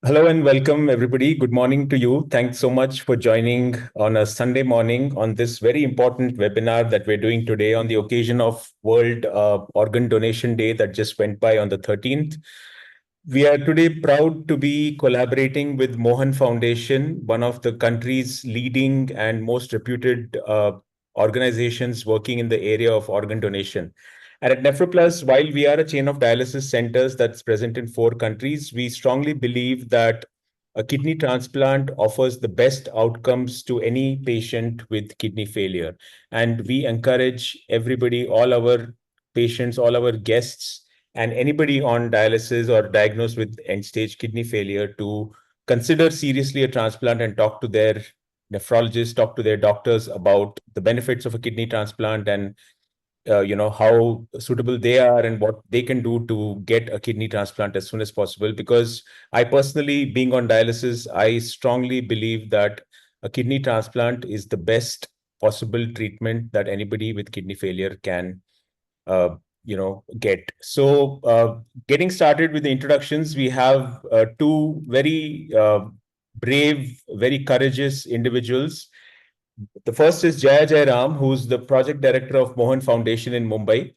Hello and welcome, everybody. Good morning to you. Thanks so much for joining on a Sunday morning on this very important webinar that we're doing today on the occasion of World Organ Donation Day that just went by on the 13th. We are today proud to be collaborating with Mohan Foundation, one of the country's leading and most reputed organizations working in the area of organ donation. And at NephroPlus, while we are a chain of dialysis centers that's present in 4 countries, we strongly believe that a kidney transplant offers the best outcomes to any patient with kidney failure. And we encourage everybody, all our patients, all our guests, and anybody on dialysis or diagnosed with end-stage kidney failure to consider seriously a transplant and talk to their nephrologist, talk to their doctors about the benefits of a kidney transplant and how suitable they are and what they can do to get a kidney transplant as soon as possible. Because I personally, being on dialysis, I strongly believe that a kidney transplant is the best possible treatment that anybody with kidney failure can get. So getting started with the introductions, we have two very brave, very courageous individuals. The first is Jaya Jairam, who's the project director of Mohan Foundation in Mumbai.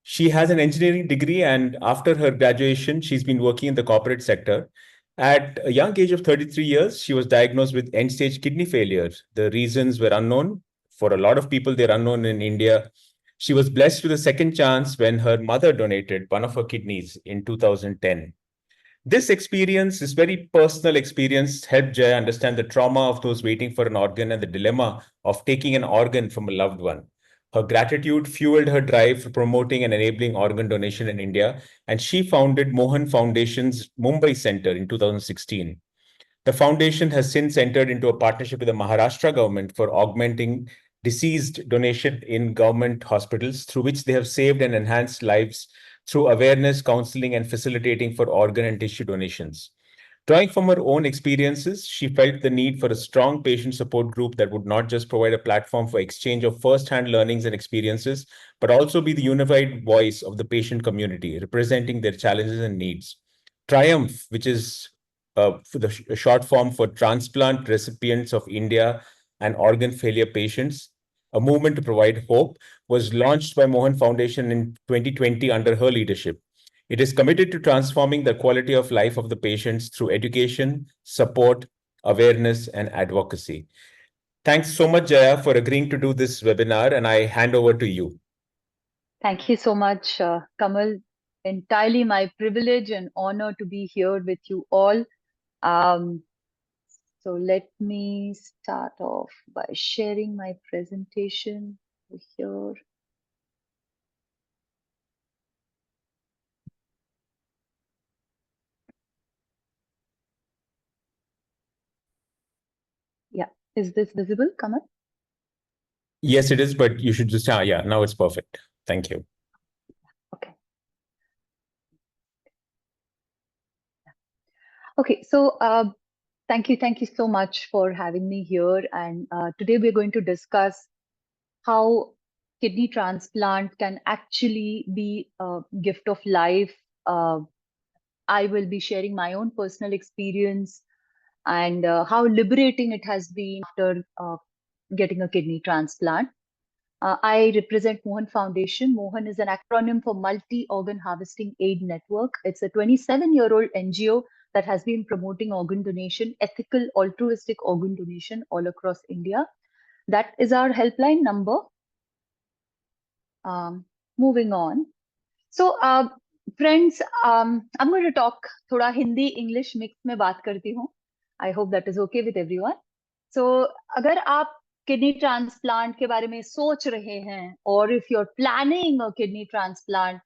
She has an engineering degree, and after her graduation, she's been working in the corporate sector. At a young age of 33 years, she was diagnosed with end-stage kidney failure. The reasons were unknown. For a lot of people, they're unknown in India. She was blessed with a second chance when her mother donated one of her kidneys in 2010. This experience, this very personal experience, helped Jaya understand the trauma of those waiting for an organ and the dilemma of taking an organ from a loved one. Her gratitude fueled her drive for promoting and enabling organ donation in India, and she founded Mohan Foundation's Mumbai Center in 2016. The foundation has since entered into a partnership with the Maharashtra government for augmenting deceased donation in government hospitals, through which they have saved and enhanced lives through awareness, counseling, and facilitating for organ and tissue donations. Drawing from her own experiences, she felt the need for a strong patient support group that would not just provide a platform for exchange of first-hand learnings and experiences, but also be the unified voice of the patient community, representing their challenges and needs. Triumph, which is for the short form for Transplant Recipients of India and Organ Failure Patients, a movement to provide hope, was launched by Mohan Foundation in 2020 under her leadership. It is committed to transforming the quality of life of the patients through education, support, awareness, and advocacy. Thanks so much, Jaya, for agreeing to do this webinar, and I hand over to you. Thank you so much, Kamal. Entirely my privilege and honor to be here with you all. So let me start off by sharing my presentation here. Yeah, is this visible, Kamal? Yes, it is, but you should just, yeah, now it's perfect. Thank you. Okay. Okay, so thank you so much for having me here. And today we're going to discuss how kidney transplant can actually be a gift of life. I will be sharing my own personal experience and how liberating it has been after getting a kidney transplant. I represent Mohan Foundation. Mohan is an acronym for Multi Organ Harvesting Aid Network. It's a 27-year-old NGO that has been promoting organ donation, ethical, altruistic organ donation all across India. That is our helpline number. Moving on. So, friends, I'm going to talk थोड़ा Hindi English mix में बात करती हूँ. I hope that is okay with everyone. So, अगर आप kidney transplant के बारे में सोच रहे हैं और if you're planning a kidney transplant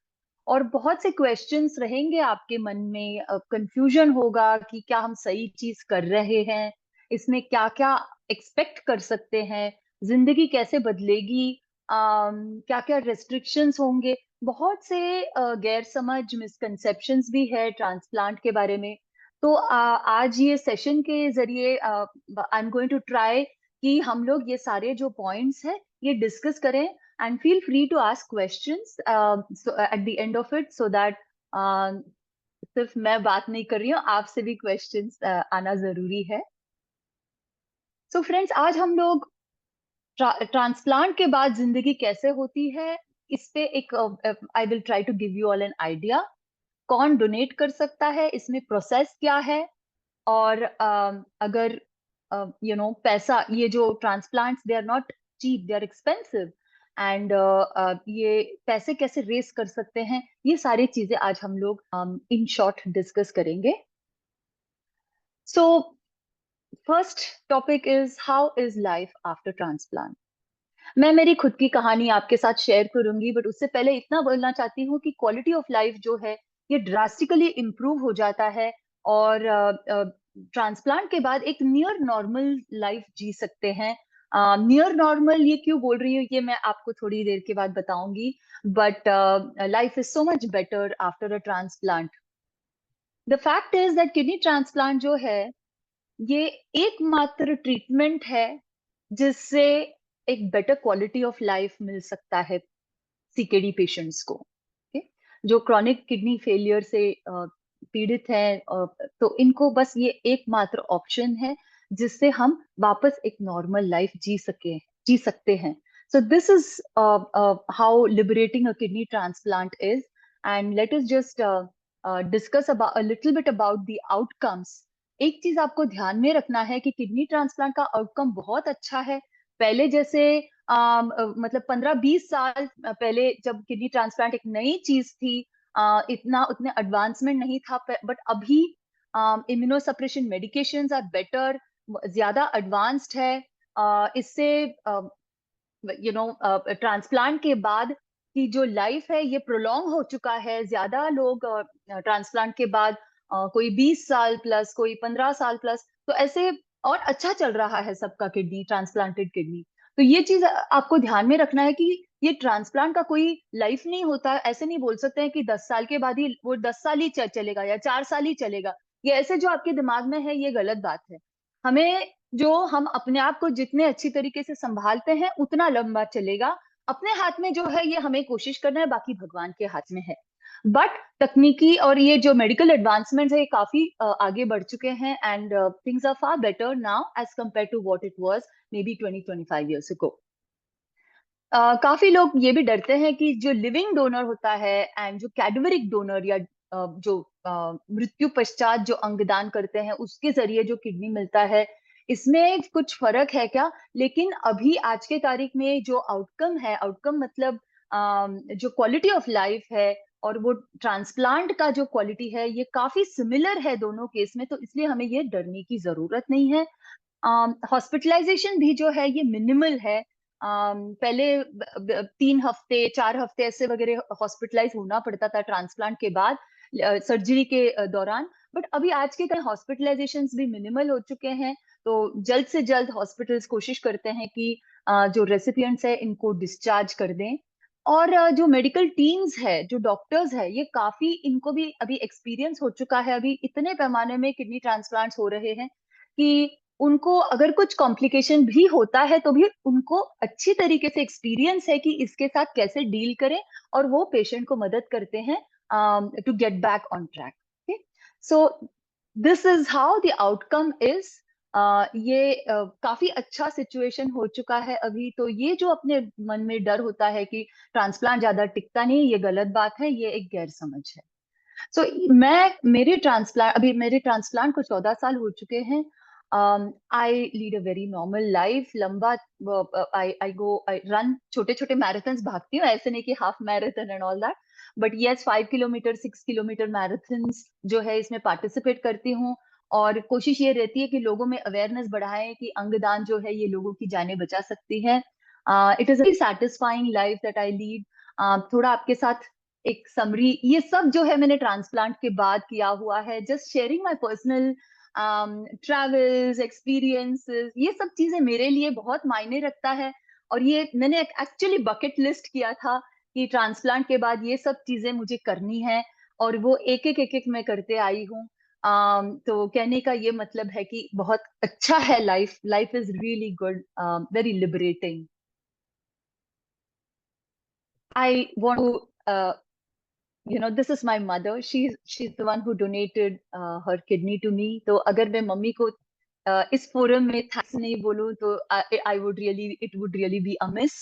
और बहुत से क्वेश्चंस रहेंगे आपके मन में, कंफ्यूजन होगा कि क्या हम सही चीज कर रहे हैं, इसमें क्या क्या एक्सपेक्ट कर सकते हैं, जिंदगी कैसे बदलेगी, क्या क्या रेस्ट्रिक्शंस होंगे, बहुत से गैर समझ मिसकंसेप्शंस भी है ट्रांसप्लांट के बारे में. तो आज ये सेशन के जरिए I am going to try कि हम लोग ये सारे जो पॉइंट्स है ये डिस्कस करें and feel free to ask questions at the end of it so that सिर्फ मैं बात नहीं कर रही हूँ, आपसे भी क्वेश्चंस आना जरूरी है। सो फ्रेंड्स, आज हम लोग ट्रांसप्लांट के बाद जिंदगी कैसे होती है इस पे एक I will try to give you all an idea. कौन डोनेट कर सकता है, इसमें प्रोसेस क्या है, और अगर पैसा, ये जो transplants they are not cheap, they are expensive, and ये पैसे कैसे रेस कर सकते हैं, ये सारी चीजें आज हम लोग इन शॉर्ट डिस्कस करेंगे। So first topic is how is life after transplant. मैं मेरी खुद की कहानी आपके साथ शेयर करूंगी, बट उससे पहले इतना बोलना चाहती हूँ कि क्वालिटी ऑफ लाइफ जो है ये ड्रास्टिकली इम्प्रूव हो जाता है, और ट्रांसप्लांट के बाद एक नियर नॉर्मल लाइफ जी सकते हैं। नियर नॉर्मल ये क्यों बोल रही हूँ, ये मैं आपको थोड़ी देर के बाद बताऊंगी, but life is so much better after a transplant. The fact is that kidney transplant जो है ये एकमात्र ट्रीटमेंट है जिससे एक बेटर क्वालिटी ऑफ लाइफ मिल सकता है सीकेडी पेशेंट्स को। okay? जो क्रॉनिक किडनी फेलियर से पीड़ित हैं, तो इनको बस ये एकमात्र ऑप्शन है जिससे हम वापस एक नॉर्मल लाइफ जी सकते हैं। सो this is how liberating a kidney transplant is, and let us just discuss about a little bit about the outcomes. एक चीज आपको ध्यान में रखना है कि किडनी ट्रांसप्लांट का आउटकम बहुत अच्छा है। पहले जैसे मतलब 15-20 साल पहले जब किडनी ट्रांसप्लांट एक नई चीज थी, इतना उतने एडवांसमेंट नहीं था, बट अभी immunosuppression medications are better, ज्यादा एडवांस्ड है। इससे ट्रांसप्लांट के बाद की जो लाइफ है ये प्रोलॉन्ग हो चुका है। ज्यादा लोग ट्रांसप्लांट के बाद कोई 20 साल प्लस, कोई 15 साल प्लस, तो ऐसे और अच्छा चल रहा है सबका किडनी, ट्रांसप्लांटेड किडनी। तो ये चीज आपको ध्यान में रखना है कि ये ट्रांसप्लांट का कोई लाइफ नहीं होता। ऐसे नहीं बोल सकते हैं कि 10 साल के बाद ही वो 10 साल ही चलेगा या 4 साल ही चलेगा। ये ऐसे जो आपके दिमाग में है ये गलत बात है। हमें, जो हम अपने आप को जितने अच्छी तरीके से संभालते हैं उतना लंबा चलेगा। अपने हाथ में जो है ये हमें कोशिश करना है, बाकी भगवान के हाथ में है। बट तकनीकी और ये जो मेडिकल एडवांसमेंट है ये काफी आगे बढ़ चुके हैं, and things are far better now as compared to what it was maybe 20-25 years ago। काफी लोग ये भी डरते हैं कि जो लिविंग डोनर होता है एंड जो कैडवरिक डोनर, या जो मृत्यु पश्चात जो अंगदान करते हैं उसके जरिए जो किडनी मिलता है, इसमें कुछ फर्क है क्या? लेकिन अभी आज के तारीख में जो आउटकम है, आउटकम मतलब जो क्वालिटी ऑफ लाइफ है और वो ट्रांसप्लांट का जो क्वालिटी है, ये काफी सिमिलर है दोनों केस में, तो इसलिए हमें ये डरने की जरूरत नहीं है। हॉस्पिटलाइजेशन भी जो है ये मिनिमल है। पहले 3 हफ्ते 4 हफ्ते ऐसे वगैरह हॉस्पिटलाइज होना पड़ता था ट्रांसप्लांट के बाद, सर्जरी के दौरान। बट अभी आज के टाइम हॉस्पिटलाइजेशंस भी मिनिमल हो चुके हैं। तो जल्द से जल्द हॉस्पिटल्स कोशिश करते हैं कि जो रेसिपिएंट्स है इनको डिस्चार्ज कर दें। और जो मेडिकल टीम्स है, जो डॉक्टर्स है, ये काफी, इनको भी अभी एक्सपीरियंस हो चुका है। अभी इतने पैमाने में किडनी ट्रांसप्लांट्स हो रहे हैं कि उनको अगर कुछ कॉम्प्लिकेशन भी होता है तो भी उनको अच्छी तरीके से एक्सपीरियंस है कि इसके साथ कैसे डील करें, और वो पेशेंट को मदद करते हैं to get back on track. So this is how the outcome is. ये काफी अच्छा सिचुएशन हो चुका है अभी। तो ये जो अपने मन में डर होता है कि ट्रांसप्लांट ज्यादा टिकता नहीं, ये गलत बात है, ये एक गैर समझ है। सो मेरे ट्रांसप्लांट को 14 साल हो चुके हैं। I lead a very normal life. लंबा, आई रन छोटे छोटे मैराथन्स भागती हूँ, ऐसे नहीं कि half marathon and all that, but yes 5 kilometre 6 kilometre marathons जो है इसमें पार्टिसिपेट करती हूँ। और कोशिश ये रहती है कि लोगों में अवेयरनेस बढ़ाएं कि अंगदान जो है ये लोगों की जानें बचा सकती है। It is very satisfying life that I lead. थोड़ा आपके साथ एक समरी, ये सब जो है मैंने ट्रांसप्लांट के बाद किया हुआ है, just sharing my personal travels experiences. ये सब चीजें मेरे लिए बहुत मायने रखता है, और ये मैंने एक्चुअली बकेट लिस्ट किया था कि ट्रांसप्लांट के बाद ये सब चीजें मुझे करनी है, और वो एक एक मैं करते आई हूँ। तो कहने का ये मतलब है कि बहुत अच्छा है life. Life is really good, very liberating. I want to this is my mother. She's the one who donated her kidney to me. तो अगर मैं मम्मी को इस फोरम में थैंक्स नहीं बोलूं तो it would really be amiss.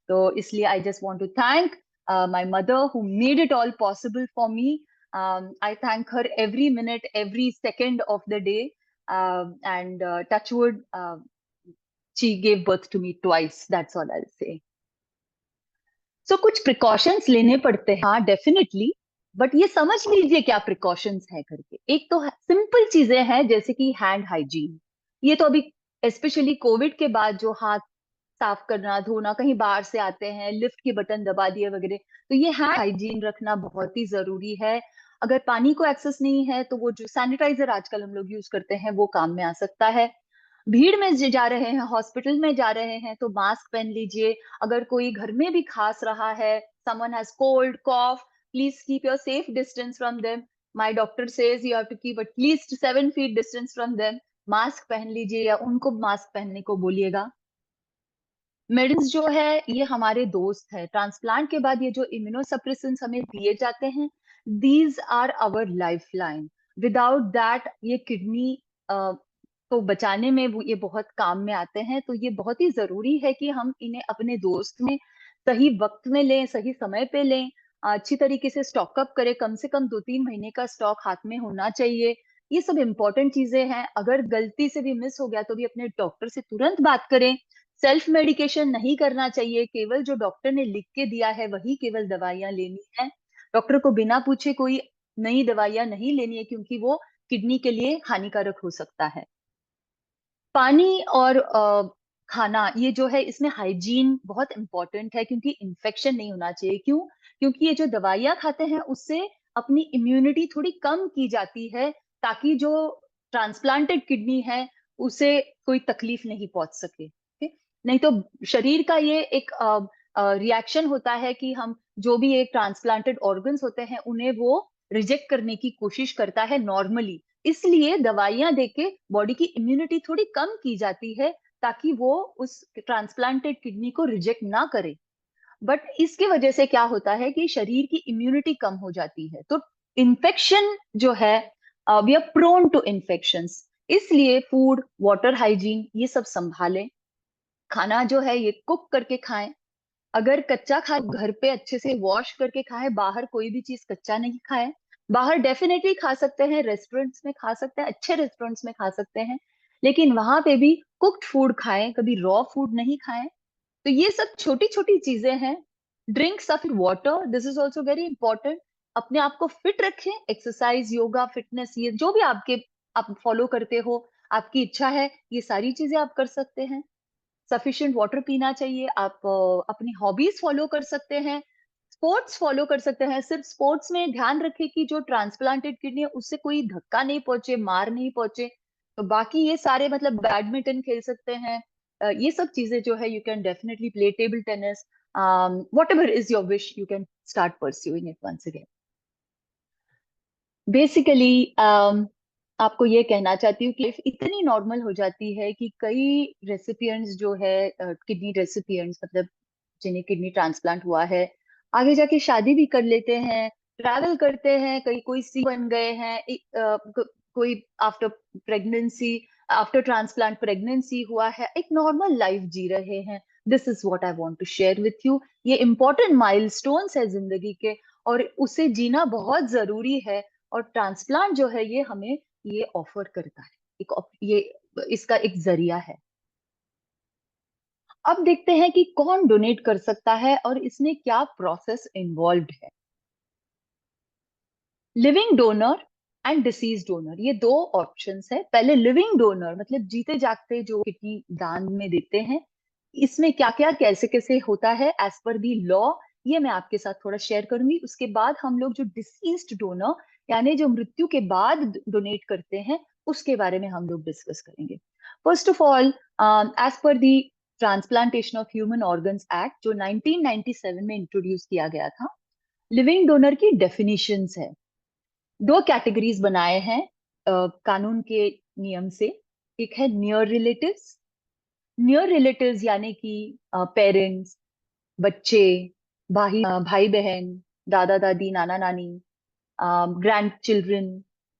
तो इसलिए I just want to thank my mother who made it all possible for me. I thank her every minute, every second of the day. And touch wood, she gave birth to me twice. That's all I'll say. So कुछ precautions लेने पड़ते हैं, हाँ definitely, but ये समझ लीजिए क्या precautions है करके. एक तो सिंपल चीजें हैं जैसे कि हैंड हाइजीन. ये तो अभी स्पेशली कोविड के बाद जो हाथ साफ करना, धोना, कहीं बाहर से आते हैं, लिफ्ट की बटन दबा दिए वगैरह, तो ये हैंड हाइजीन रखना बहुत ही जरूरी है. अगर पानी को एक्सेस नहीं है तो वो जो सैनिटाइजर आजकल हम लोग यूज करते हैं वो काम में आ सकता है. भीड़ में जा रहे हैं, हॉस्पिटल में जा रहे हैं तो मास्क पहन लीजिए. अगर कोई घर में भी खांस रहा है, someone has cold, cough, please keep your safe distance from them. My doctor says you have to keep at least 7 feet distance from them. Mask पहन लीजिए या उनको मास्क पहनने को बोलिएगा. मेडिसिन जो है ये हमारे दोस्त है. ट्रांसप्लांट के बाद ये जो इम्यूनोसप्रेसेंट्स हमें दिए जाते हैं, these are our lifeline. Without that ये किडनी को बचाने में ये बहुत काम में आते हैं. तो ये बहुत ही जरूरी है कि हम इन्हें अपने दोस्त में सही वक्त में लें, सही समय पे लें, अच्छी तरीके से स्टॉकअप करें. कम से कम 2-3 महीने का स्टॉक हाथ में होना चाहिए. ये सब इंपॉर्टेंट चीजें हैं. अगर गलती से भी मिस हो गया तो भी अपने डॉक्टर से तुरंत बात करें. सेल्फ मेडिकेशन नहीं करना चाहिए. केवल जो डॉक्टर ने लिख के दिया है वही केवल दवाइयां लेनी है. डॉक्टर को बिना पूछे कोई नई दवाइयां नहीं लेनी है क्योंकि वो किडनी के लिए हानिकारक हो सकता है. पानी और खाना ये जो है इसमें हाइजीन बहुत इंपॉर्टेंट है क्योंकि इन्फेक्शन नहीं होना चाहिए. क्यों? क्योंकि ये जो दवाइयां खाते हैं उससे अपनी इम्यूनिटी थोड़ी कम की जाती है ताकि जो ट्रांसप्लांटेड किडनी है उसे कोई तकलीफ नहीं पहुंच सके. ठीक? नहीं तो शरीर का ये एक रिएक्शन होता है कि हम जो भी एक ट्रांसप्लांटेड ऑर्गन्स होते हैं उन्हें वो रिजेक्ट करने की कोशिश करता है नॉर्मली. इसलिए दवाइयां देके बॉडी की इम्यूनिटी थोड़ी कम की जाती है ताकि वो उस ट्रांसप्लांटेड किडनी को रिजेक्ट ना करे. बट इसकी वजह से क्या होता है कि शरीर की इम्यूनिटी कम हो जाती है तो इन्फेक्शन जो है, we are prone to infections. इसलिए फूड, वाटर हाइजीन ये सब संभालें. खाना जो है ये कुक करके खाएं. अगर कच्चा खा घर पे अच्छे से वॉश करके खाएं. बाहर कोई भी चीज कच्चा नहीं खाएं. बाहर डेफिनेटली खा सकते हैं, रेस्टोरेंट्स में खा सकते हैं, अच्छे रेस्टोरेंट्स में खा सकते हैं, लेकिन वहां पे भी कुक्ड फूड खाएं, कभी रॉ फूड नहीं खाएं. तो ये सब छोटी छोटी चीजें हैं. Drink sufficient water, this is also very important. अपने आप को फिट रखें. एक्सरसाइज, योगा, फिटनेस, ये जो भी आप फॉलो करते हो, आपकी इच्छा है, ये सारी चीजें आप कर सकते हैं. सफिशिएंट वाटर पीना चाहिए. आप अपनी हॉबीज फॉलो कर सकते हैं, स्पोर्ट्स फॉलो कर सकते हैं. सिर्फ स्पोर्ट्स में ध्यान रखें कि जो ट्रांसप्लांटेड किडनी है उससे कोई धक्का नहीं पहुंचे, मार नहीं पहुंचे. तो बाकी ये सारे मतलब बैडमिंटन खेल सकते हैं. ये सब चीजें जो है you can definitely play table tennis. Whatever is your wish you can start pursuing it once again. Basically आपको ये कहना चाहती हूँ कि लाइफ इतनी नॉर्मल हो जाती है कि कई रेसिपिएंट्स जो है, किडनी रेसिपिएंट्स मतलब जिन्हें किडनी ट्रांसप्लांट हुआ है, आगे जाके शादी भी कर लेते हैं, ट्रैवल करते हैं, कई कोई सी बन गए हैं, कोई after pregnancy, after transplant pregnancy हुआ है, एक नॉर्मल लाइफ जी रहे हैं. This is what I want to share with you. ये इंपॉर्टेंट माइलस्टोन्स है जिंदगी के और उसे जीना बहुत जरूरी है. और ट्रांसप्लांट जो है ये हमें ये ऑफर करता है, ये इसका एक जरिया है. अब देखते हैं कि कौन डोनेट कर सकता है और इसमें क्या प्रोसेस इन्वॉल्व्ड है. Living donor and disease donor, ये दो ऑप्शंस है. पहले लिविंग डोनर मतलब जीते जागते जो किडनी दान में देते हैं, इसमें क्या क्या कैसे कैसे होता है एज पर दी लॉ, ये मैं आपके साथ थोड़ा शेयर करूंगी. उसके बाद हम लोग जो डिसीज्ड डोनर यानी जो मृत्यु के बाद डोनेट करते हैं उसके बारे में हम लोग डिस्कस करेंगे. फर्स्ट ऑफ ऑल, एज पर the transplantation of human organs act जो 1997 में इंट्रोड्यूस किया गया था, लिविंग डोनर की डेफिनेशंस है. दो कैटेगरीज बनाए हैं कानून के नियम से. एक है नियर रिलेटिव्स. नियर रिलेटिव्स यानी कि पेरेंट्स, बच्चे, भाई भाई बहन, दादा दादी, नाना नानी, ग्रैंड चिल्ड्रन,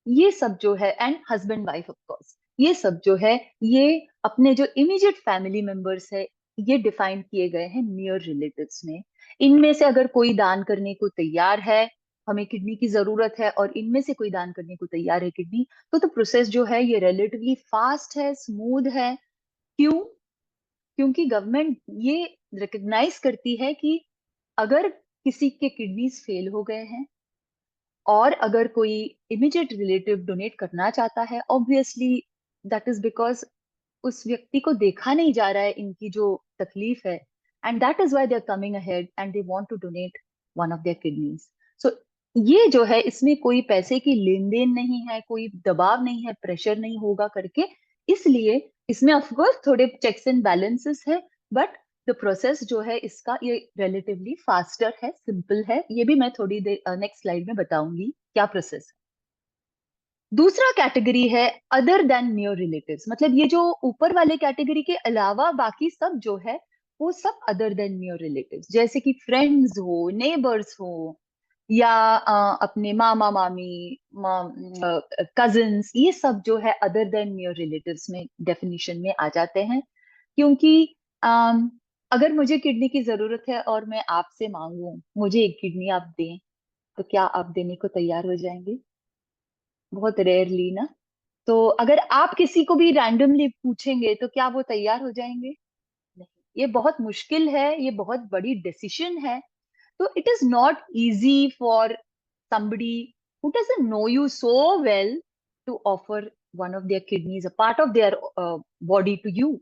ये सब जो है, and husband wife of course, ये सब जो है, ये अपने जो इमीडिएट फैमिली मेंबर्स है, ये डिफाइन किए गए हैं नियर रिलेटिव्स में। इनमें से अगर कोई दान करने को तैयार है, हमें किडनी की जरूरत है, और इनमें से कोई दान करने को तैयार है किडनी, तो प्रोसेस जो है ये रिलेटिवली फास्ट है, स्मूथ है। क्यों? क्योंकि गवर्नमेंट ये रिकग्नाइज करती है कि अगर किसी के किडनीज फेल हो गए हैं और अगर कोई इमीडिएट रिलेटिव डोनेट करना चाहता है, ऑब्वियसली दैट इज बिकॉज उस व्यक्ति को देखा नहीं जा रहा है इनकी जो तकलीफ है, and that is why they are coming ahead and they want to donate one of their kidneys. So ये जो है, इसमें कोई पैसे की लेन देन नहीं है, कोई दबाव नहीं है, प्रेशर नहीं होगा करके, इसलिए इसमें ऑफकोर्स थोड़े चेक्स एंड बैलेंसेस है, बट द प्रोसेस जो है इसका ये रिलेटिवली फास्टर है, सिंपल है। ये भी मैं थोड़ी देर नेक्स्ट स्लाइड में बताऊंगी क्या प्रोसेस है। दूसरा कैटेगरी है अदर देन नियर रिलेटिव्स, मतलब ये जो ऊपर वाले कैटेगरी के अलावा बाकी सब जो है वो सब अदर देन नियर रिलेटिव्स, जैसे कि फ्रेंड्स हो, नेबर्स हो, या अपने मामा मामी, कजिन्स, ये सब जो है अदर देन नियर रिलेटिव्स में डेफिनेशन में आ जाते हैं। क्योंकि अम, अगर मुझे किडनी की जरूरत है और मैं आपसे मांगू मुझे एक किडनी आप दें, तो क्या आप देने को तैयार हो जाएंगे? बहुत रेयरली ना। तो अगर आप किसी को भी रैंडमली पूछेंगे तो क्या वो तैयार हो जाएंगे? नहीं। ये बहुत मुश्किल है, ये बहुत बड़ी डिसीजन है। तो it is not easy for somebody who doesn't know you so well to offer one of their kidneys, a part of their body to you.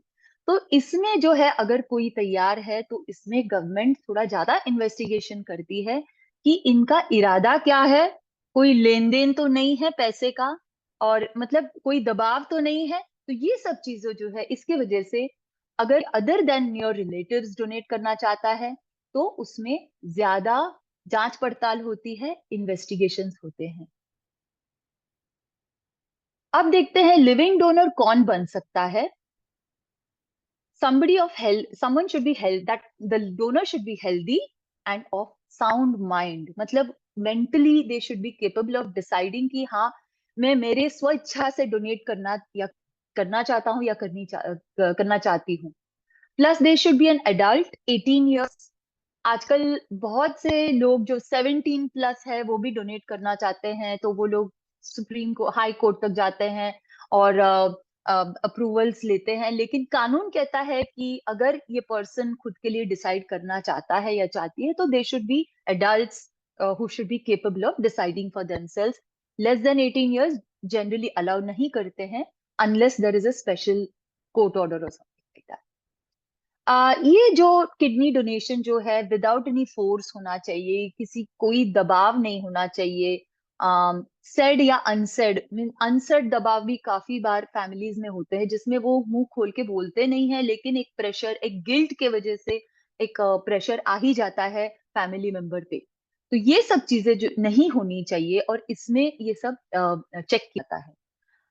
तो इसमें जो है अगर कोई तैयार है तो इसमें गवर्नमेंट थोड़ा ज्यादा इन्वेस्टिगेशन करती है कि इनका इरादा क्या है, कोई लेन देन तो नहीं है पैसे का, और मतलब कोई दबाव तो नहीं है। तो ये सब चीजें जो है इसके वजह से अगर other than your relatives donate करना चाहता है तो उसमें ज्यादा जांच पड़ताल होती है, इन्वेस्टिगेशंस होते हैं। अब देखते हैं लिविंग डोनर कौन बन सकता है। somebody of health, someone should be health, that the donor should be healthy and of sound mind, मतलब mentally they should be capable of deciding कि हाँ मैं मेरे स्व इच्छा से डोनेट करना या करना चाहता हूँ या करना चाहती हूँ। Plus they should B an adult 18 years। आजकल बहुत से लोग जो 17 प्लस है वो भी डोनेट करना चाहते हैं, तो वो लोग सुप्रीम को हाई कोर्ट तक जाते हैं और अप्रूवल्स लेते हैं, लेकिन कानून कहता है कि अगर ये पर्सन खुद के लिए डिसाइड करना चाहता है या चाहती है तो they should be adults who should be capable of deciding for themselves. Less than 18 years generally allow नहीं करते हैं unless there is a special court order और समथिंग लाइक दैट। ये जो किडनी डोनेशन जो है विदाउट एनी फोर्स होना चाहिए, किसी कोई दबाव नहीं होना चाहिए। सेड या अनसेड, मीन अनसेड दबाव भी काफी बार फैमिलीज में होते हैं जिसमें वो मुंह खोल के बोलते नहीं है, लेकिन एक प्रेशर, एक गिल्ट के वजह से एक प्रेशर आ ही जाता है फैमिली मेंबर पे। तो ये सब चीजें जो नहीं होनी चाहिए और इसमें ये सब चेक किया जाता है।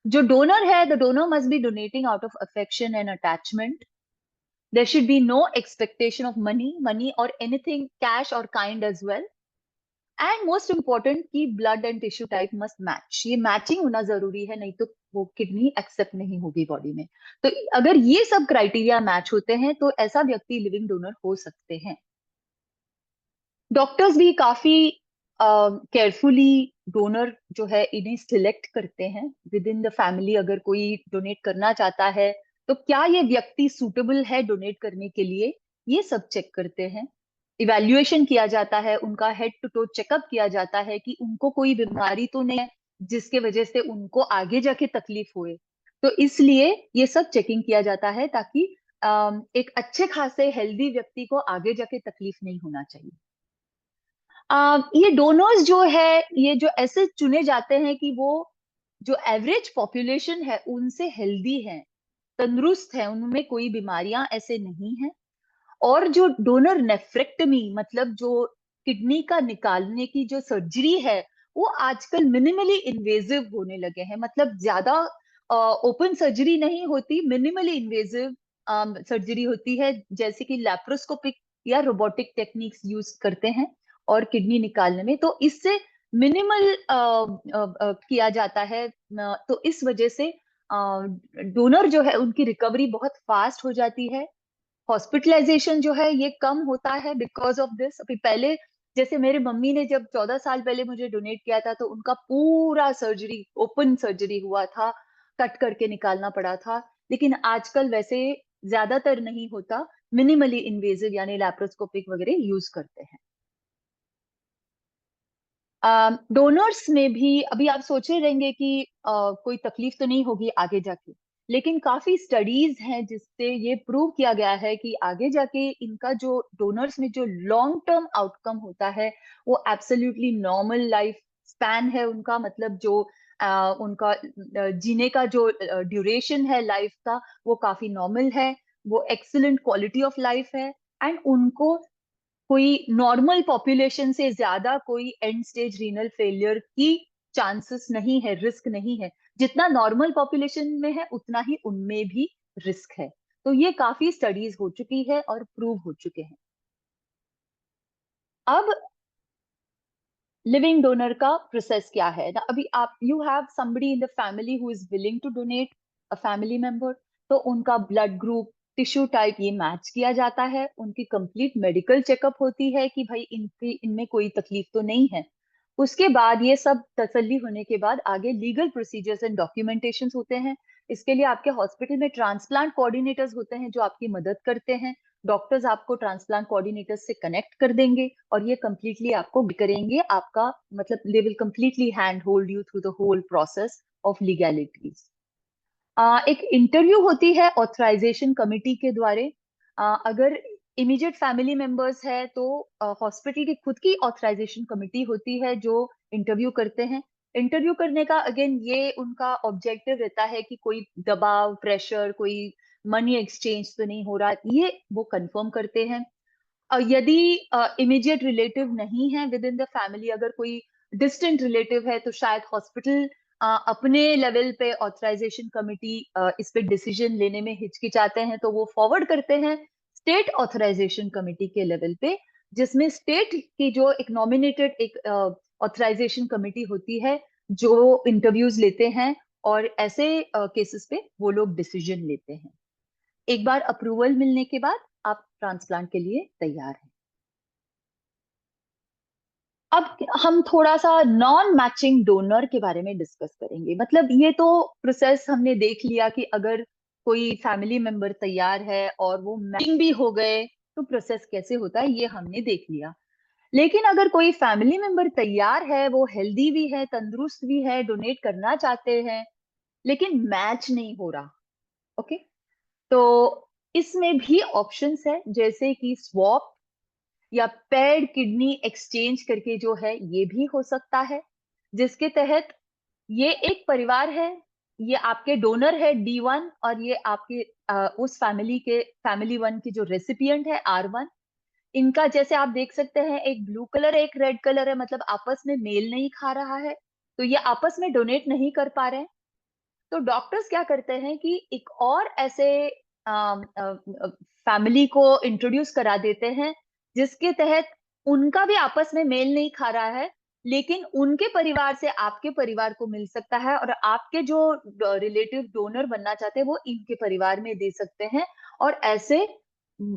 जो डोनर है, the donor must be donating out of affection and attachment. There should be no expectation of money or anything cash or kind as well. And most important कि blood and tissue type must match। ये matching होना जरूरी है, नहीं तो वो kidney accept नहीं होगी बॉडी में। तो अगर ये सब क्राइटेरिया मैच होते हैं तो ऐसा व्यक्ति लिविंग डोनर हो सकते हैं। डॉक्टर्स भी काफी केयरफुली डोनर जो है इन्हें सिलेक्ट करते हैं विद इन द फैमिली। अगर कोई डोनेट करना चाहता है तो क्या ये व्यक्ति सूटेबल है डोनेट करने के लिए, ये सब चेक करते हैं। इवैल्यूएशन किया जाता है, उनका हेड टू टो चेकअप किया जाता है कि उनको कोई बीमारी तो नहीं है जिसके वजह से उनको आगे जाके तकलीफ होए। तो इसलिए ये सब चेकिंग किया जाता है ताकि एक अच्छे खासे हेल्दी व्यक्ति को आगे जाके तकलीफ नहीं होना चाहिए। ये डोनर्स जो है ये जो ऐसे चुने जाते हैं कि वो जो एवरेज पॉपुलेशन है उनसे हेल्दी है, तंदुरुस्त है, उनमें कोई बीमारियां ऐसे नहीं है। और जो डोनर नेफ्रेक्टमी, मतलब जो किडनी का निकालने की जो सर्जरी है वो आजकल मिनिमली इन्वेजिव होने लगे हैं, मतलब ज्यादा ओपन सर्जरी नहीं होती, मिनिमली इन्वेजिव सर्जरी होती है, जैसे कि लैप्रोस्कोपिक या रोबोटिक टेक्निक्स यूज करते हैं। और किडनी निकालने में, तो इससे मिनिमल किया जाता है। तो इस वजह से डोनर जो है उनकी रिकवरी बहुत फास्ट हो जाती है। हॉस्पिटलाइजेशन जो है ये कम होता है बिकॉज ऑफ दिस। अभी पहले जैसे मेरे मम्मी ने जब 14 साल पहले मुझे डोनेट किया था, तो उनका पूरा सर्जरी, ओपन सर्जरी हुआ था, कट करके निकालना पड़ा था। लेकिन आजकल वैसे ज्यादातर नहीं होता, मिनिमली इन्वेजिव यानी लैप्रोस्कोपिक वगैरह यूज करते हैं। डोनर्स में भी अभी आप सोचे रहेंगे कि कोई तकलीफ तो नहीं होगी आगे जाके, लेकिन काफी स्टडीज हैं जिससे ये प्रूव किया गया है कि आगे जाके इनका जो डोनर्स में जो लॉन्ग टर्म आउटकम होता है वो एब्सोल्युटली नॉर्मल लाइफ स्पैन है उनका। मतलब जो उनका जीने का जो ड्यूरेशन है लाइफ का, वो काफी नॉर्मल है, वो एक्सीलेंट क्वालिटी ऑफ लाइफ है। एंड उनको कोई नॉर्मल पॉपुलेशन से ज्यादा कोई एंड स्टेज रीनल फेलियर की चांसेस नहीं है, रिस्क नहीं है। जितना नॉर्मल पॉपुलेशन में है उतना ही उनमें भी रिस्क है। तो ये काफी स्टडीज हो चुकी है और प्रूव हो चुके हैं। अब लिविंग डोनर का प्रोसेस क्या है ना, अभी आप you have somebody in the family who is willing to donate, a family member, तो उनका ब्लड ग्रुप, टिश्यू टाइप ये मैच किया जाता है, उनकी कंप्लीट मेडिकल चेकअप होती है कि भाई इनकी इनमें कोई तकलीफ तो नहीं है। उसके बाद ये सब तसल्ली होने के बाद आगे लीगल प्रोसीजर्स एंड डॉक्यूमेंटेशन होते हैं। इसके लिए आपके हॉस्पिटल में ट्रांसप्लांट कोऑर्डिनेटर्स होते हैं जो आपकी मदद करते हैं। डॉक्टर्स आपको ट्रांसप्लांट कोऑर्डिनेटर्स से कनेक्ट कर देंगे और ये कंप्लीटली आपको करेंगे आपका, मतलब they will completely hand hold you through the whole process of legalities. एक इंटरव्यू होती है ऑथराइजेशन कमिटी के द्वारे। अगर इमीडिएट फैमिली मेंबर्स है तो हॉस्पिटल की खुद की ऑथराइजेशन कमिटी होती है जो इंटरव्यू करते हैं। इंटरव्यू करने का अगेन ये उनका ऑब्जेक्टिव रहता है कि कोई दबाव, प्रेशर, कोई मनी एक्सचेंज तो नहीं हो रहा, ये वो कंफर्म करते हैं। यदि इमीडिएट रिलेटिव नहीं है विद इन द फैमिली, अगर कोई डिस्टेंट रिलेटिव है, तो शायद हॉस्पिटल अपने लेवल पे ऑथराइजेशन कमिटी इस पे डिसीजन लेने में हिचकिचाते हैं, तो वो फॉरवर्ड करते हैं स्टेट ऑथराइजेशन कमिटी के लेवल पे, जिसमें स्टेट की जो एक नॉमिनेटेड एक ऑथराइजेशन कमिटी होती है जो इंटरव्यूज लेते हैं और ऐसे केसेस पे वो लोग डिसीजन लेते हैं। एक बार अप्रूवल मिलने के बाद आप ट्रांसप्लांट के लिए तैयार हैं। अब हम थोड़ा सा नॉन मैचिंग डोनर के बारे में डिस्कस करेंगे। मतलब ये तो प्रोसेस हमने देख लिया कि अगर कोई फैमिली मेंबर तैयार है और वो मैचिंग भी हो गए तो प्रोसेस कैसे होता है ये हमने देख लिया। लेकिन अगर कोई फैमिली मेंबर तैयार है, वो हेल्दी भी है, तंदुरुस्त भी है, डोनेट करना चाहते हैं, लेकिन मैच नहीं हो रहा, ओके, तो इसमें भी ऑप्शंस है जैसे कि स्वॉप या पेड किडनी एक्सचेंज करके जो है ये भी हो सकता है, जिसके तहत ये एक परिवार है, ये आपके डोनर है D1 और ये आपके उस फैमिली के फैमिली वन की जो रेसिपिएंट है R1। इनका जैसे आप देख सकते हैं एक ब्लू कलर एक रेड कलर है, मतलब आपस में मेल नहीं खा रहा है, तो ये आपस में डोनेट नहीं कर पा रहे हैं। तो डॉक्टर्स क्या करते हैं कि एक और ऐसे फैमिली को इंट्रोड्यूस करा देते हैं जिसके तहत उनका भी आपस में मेल नहीं खा रहा है, लेकिन उनके परिवार से आपके परिवार को मिल सकता है और आपके जो रिलेटिव डोनर बनना चाहते हैं वो इनके परिवार में दे सकते हैं। और ऐसे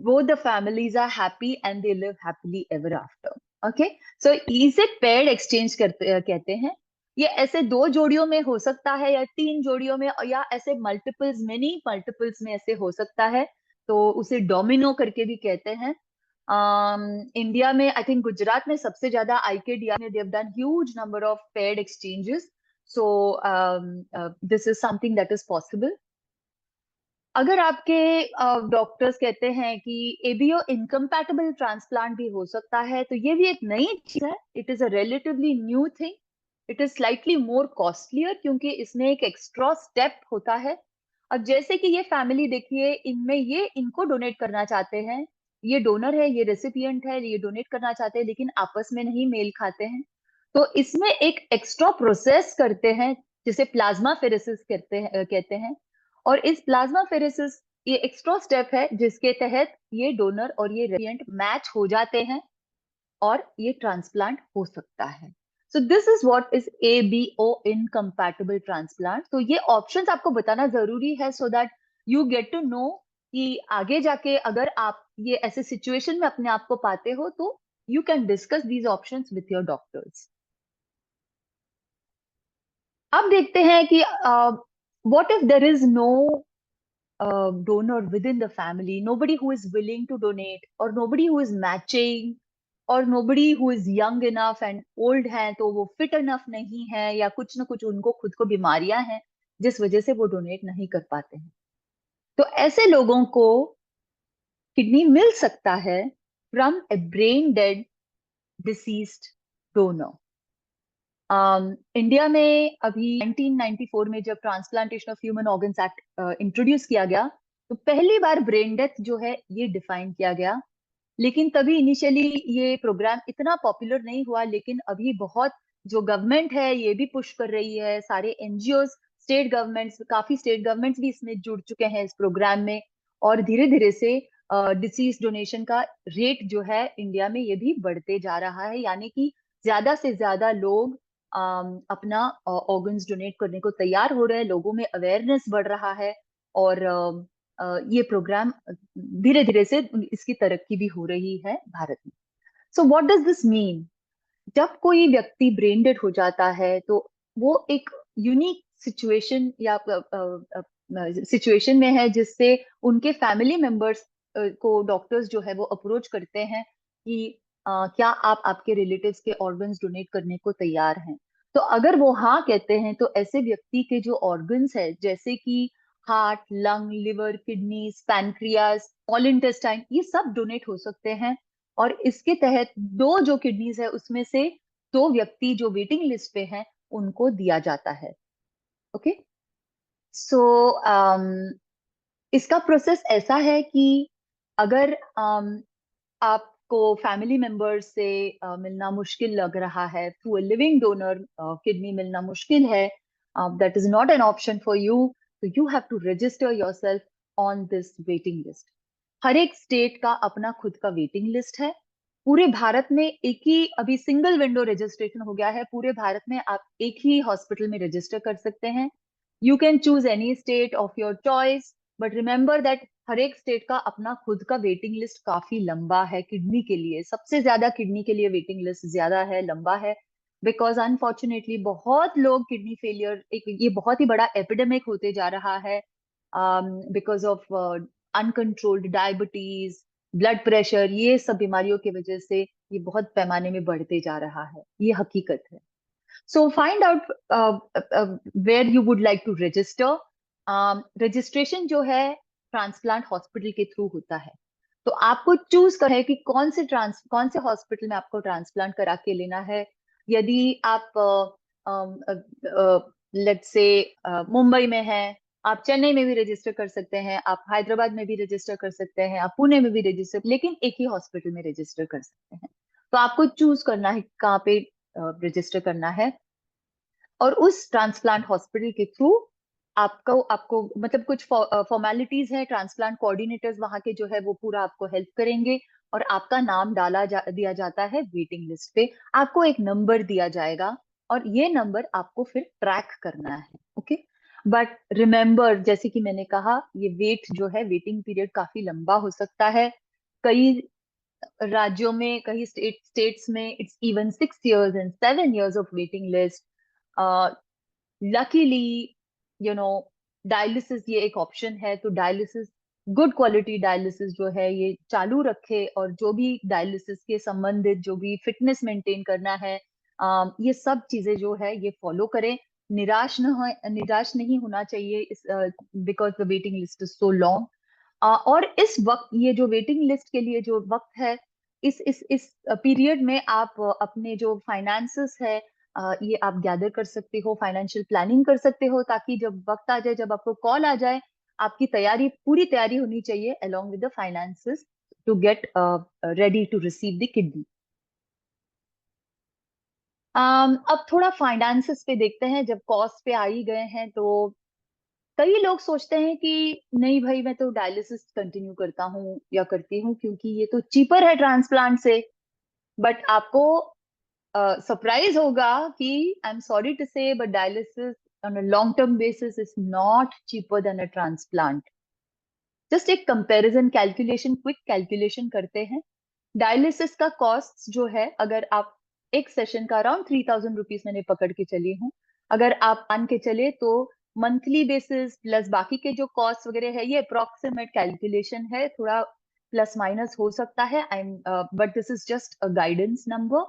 both the families are happy and they live happily ever after. Okay, so इसे पेड एक्सचेंज करते कहते हैं। ये ऐसे 2 जोड़ियों में हो सकता है या 3 जोड़ियों में, या ऐसे मल्टीपल्स, मेनी मल्टीपल्स में ऐसे हो सकता है, तो उसे डोमिनो करके भी कहते हैं। इंडिया में आई थिंक गुजरात में सबसे ज्यादा आईकेडीआर ने they have done huge number of paid exchanges, so this is something that is possible. अगर आपके डॉक्टर्स कहते हैं कि एबीओ इनकम्पैटिबल ट्रांसप्लांट भी हो सकता है, तो ये भी एक नई चीज है। It is a relatively new thing. It is slightly more costlier क्योंकि इसमें एक एक्स्ट्रा स्टेप होता है। अब जैसे कि ये फैमिली देखिए, इनमें ये इनको डोनेट करना चाहते हैं, ये डोनर है, ये रेसिपिएंट है, ये डोनेट करना चाहते हैं, लेकिन आपस में नहीं मेल खाते हैं, तो इसमें एक एक्स्ट्रा प्रोसेस करते हैं जिसे प्लाज्मा फेरेसिस कहते हैं। और इस प्लाज्मा फेरेसिस ये एक्स्ट्रा स्टेप है जिसके तहत ये डोनर और ये रेसिपिएंट मैच हो जाते हैं और ये ट्रांसप्लांट हो सकता है। So this is what is ABO incompatible transplant. तो ये ऑप्शंस आपको बताना जरूरी है so that you get to know कि आगे जाके अगर आप ये ऐसे सिचुएशन में अपने आप को पाते हो तो you can discuss these options with your doctors. अब देखते हैं कि what if there is no donor within the family, nobody who is willing to donate, or nobody who is matching, और nobody who is young enough and old है तो वो fit enough नहीं है, या कुछ ना कुछ उनको खुद को बीमारियां हैं जिस वजह से वो डोनेट नहीं कर पाते हैं। तो ऐसे लोगों को किडनी मिल सकता है from A brain dead deceased donor. India में अभी 1994 में जब transplantation of human organs act introduce किया गया तो पहली बार ब्रेन डेथ जो है ये डिफाइन किया गया। लेकिन तभी इनिशियली ये प्रोग्राम इतना पॉपुलर नहीं हुआ, लेकिन अभी बहुत जो गवर्नमेंट है ये भी पुश कर रही है, सारे एनजीओ, स्टेट गवर्नमेंट्स, काफी स्टेट गवर्नमेंट्स भी इसमें जुड़ चुके हैं इस प्रोग्राम में। और धीरे धीरे से डिसीज डोनेशन का रेट जो है इंडिया में ये भी बढ़ते जा रहा है, यानी कि ज्यादा से ज्यादा लोग अपना ऑर्गन्स डोनेट करने को तैयार हो रहे हैं, लोगों में अवेयरनेस बढ़ रहा है, और ये प्रोग्राम धीरे धीरे से इसकी तरक्की भी हो रही है भारत में। So what does this mean? जब कोई व्यक्ति ब्रेन डेड हो जाता है तो वो एक यूनिक सिचुएशन या सिचुएशन में है जिससे उनके फैमिली मेंबर्स को डॉक्टर्स जो है वो अप्रोच करते हैं कि क्या आप आपके रिलेटिव्स के ऑर्गन्स डोनेट करने को तैयार हैं। तो अगर वो हाँ कहते हैं तो ऐसे व्यक्ति के जो ऑर्गन्स है जैसे कि heart, lung, liver, kidneys, pancreas, small intestine, ये सब डोनेट हो सकते हैं। और इसके तहत दो जो किडनीज है उसमें से दो व्यक्ति जो वेटिंग लिस्ट पे हैं उनको दिया जाता है। ओके, सो इसका प्रोसेस ऐसा है कि अगर आपको फैमिली मेंबर से मिलना मुश्किल लग रहा है, through a living donor kidney मिलना मुश्किल है, that is not an option for you, तो you have to register yourself on this waiting list. हर एक स्टेट का अपना खुद का वेटिंग लिस्ट है। पूरे भारत में एक ही अभी सिंगल विंडो रजिस्ट्रेशन हो गया है, पूरे भारत में आप एक ही हॉस्पिटल में रजिस्टर कर सकते हैं। You can choose any state of your choice, but remember that हर एक स्टेट का अपना खुद का वेटिंग लिस्ट काफी लंबा है। किडनी के लिए सबसे ज्यादा, किडनी के लिए वेटिंग लिस्ट ज्यादा है, लंबा है, बिकॉज अनफॉर्चुनेटली बहुत लोग किडनी फेलियर, एक ये बहुत ही बड़ा एपिडेमिक होते जा रहा है because of uncontrolled diabetes, blood pressure, ये सब बीमारियों की वजह से ये बहुत पैमाने में बढ़ते जा रहा है, ये हकीकत है। So find out where you would like to register. Registration जो है ट्रांसप्लांट हॉस्पिटल के थ्रू होता है, तो आपको चूज करना है कि कौन से हॉस्पिटल में आपको ट्रांसप्लांट करा के लेना है। यदि आप लेट्स से मुंबई में है, आप चेन्नई में भी रजिस्टर कर सकते हैं, आप हैदराबाद में भी रजिस्टर कर सकते हैं, आप पुणे में भी रजिस्टर, लेकिन एक ही हॉस्पिटल में रजिस्टर कर सकते हैं। तो आपको चूज करना है कहाँ पे रजिस्टर करना है, और उस ट्रांसप्लांट हॉस्पिटल के थ्रू आपको आपको मतलब कुछ फॉर्मेलिटीज है, ट्रांसप्लांट कोऑर्डिनेटर्स वहां के जो है वो पूरा आपको हेल्प करेंगे, और आपका नाम दिया जाता है वेटिंग लिस्ट पे। आपको एक नंबर दिया जाएगा और ये नंबर आपको फिर ट्रैक करना है। ओके, बट रिमेंबर, जैसे कि मैंने कहा, ये जो है वेटिंग पीरियड काफी लंबा हो सकता है। कई राज्यों में, कई स्टेट्स में it's even 6 years and 7 years of waiting list. Luckily you know dialysis ये एक ऑप्शन है, तो डायलिसिस, गुड क्वालिटी डायलिसिस जो है ये चालू रखे, और जो भी डायलिसिस के संबंधित जो भी फिटनेस मेंटेन करना है, ये सब चीजें जो है ये फॉलो करें। निराश नहीं होना चाहिए इस, because the waiting list is so long. और इस वक्त ये जो वेटिंग लिस्ट के लिए जो वक्त है, इस पीरियड में आप अपने जो फाइनेंसेस है ये आप गैदर कर सकते हो, फाइनेंशियल प्लानिंग कर सकते हो, ताकि जब वक्त आ जाए, जब आपको कॉल आ जाए, आपकी तैयारी, पूरी तैयारी होनी चाहिए along with the finances to get ready to receive the kidney. अब थोड़ा फाइनेंसेस पे देखते हैं। जब कॉस्ट पे आ ही गए हैं तो कई लोग सोचते हैं कि नहीं भाई, मैं तो डायलिसिस कंटिन्यू करता हूँ या करती हूँ क्योंकि ये तो चीपर है ट्रांसप्लांट से। बट आपको सरप्राइज होगा कि आई एम सॉरी टू से but dialysis on a long term basis is not cheaper than a transplant. Just एक कंपैरिजन कैलकुलेशन, क्विक कैलकुलेशन करते हैं। डायलिसिस का कॉस्ट जो है, अगर आप एक सेशन का अराउंड 3000 रुपीज मैंने पकड़ के चली हूँ, अगर आप मान के चले तो मंथली बेसिस प्लस बाकी के जो कॉस्ट वगैरह है, ये अप्रोक्सीमेट कैलकुलेशन है, थोड़ा प्लस माइनस हो सकता है, I am but this is just a guidance number.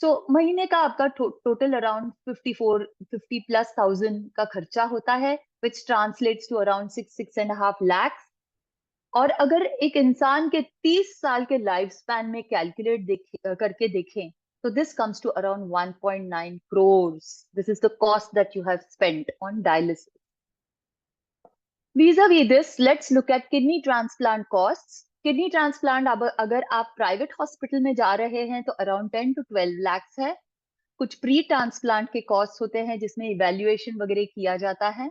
So महीने का आपका टोटल अराउंड 50 का खर्चा होता है, विच ट्रांसलेट्स टू अराउंड 6.5 लाख। और अगर एक इंसान के 30 साल के लाइफ स्पैन में कैलकुलेट करके देखें, तो this comes to around 1.9 crores। This is the cost that you have spent on dialysis. vis-a-vis this, let's look at kidney transplant costs। Kidney transplant अब अगर आप प्राइवेट हॉस्पिटल में जा रहे हैं तो अराउंड 10 to 12 lakhs है। कुछ प्री ट्रांसप्लांट के कॉस्ट होते हैं जिसमें इवेल्युएशन वगैरह किया जाता है।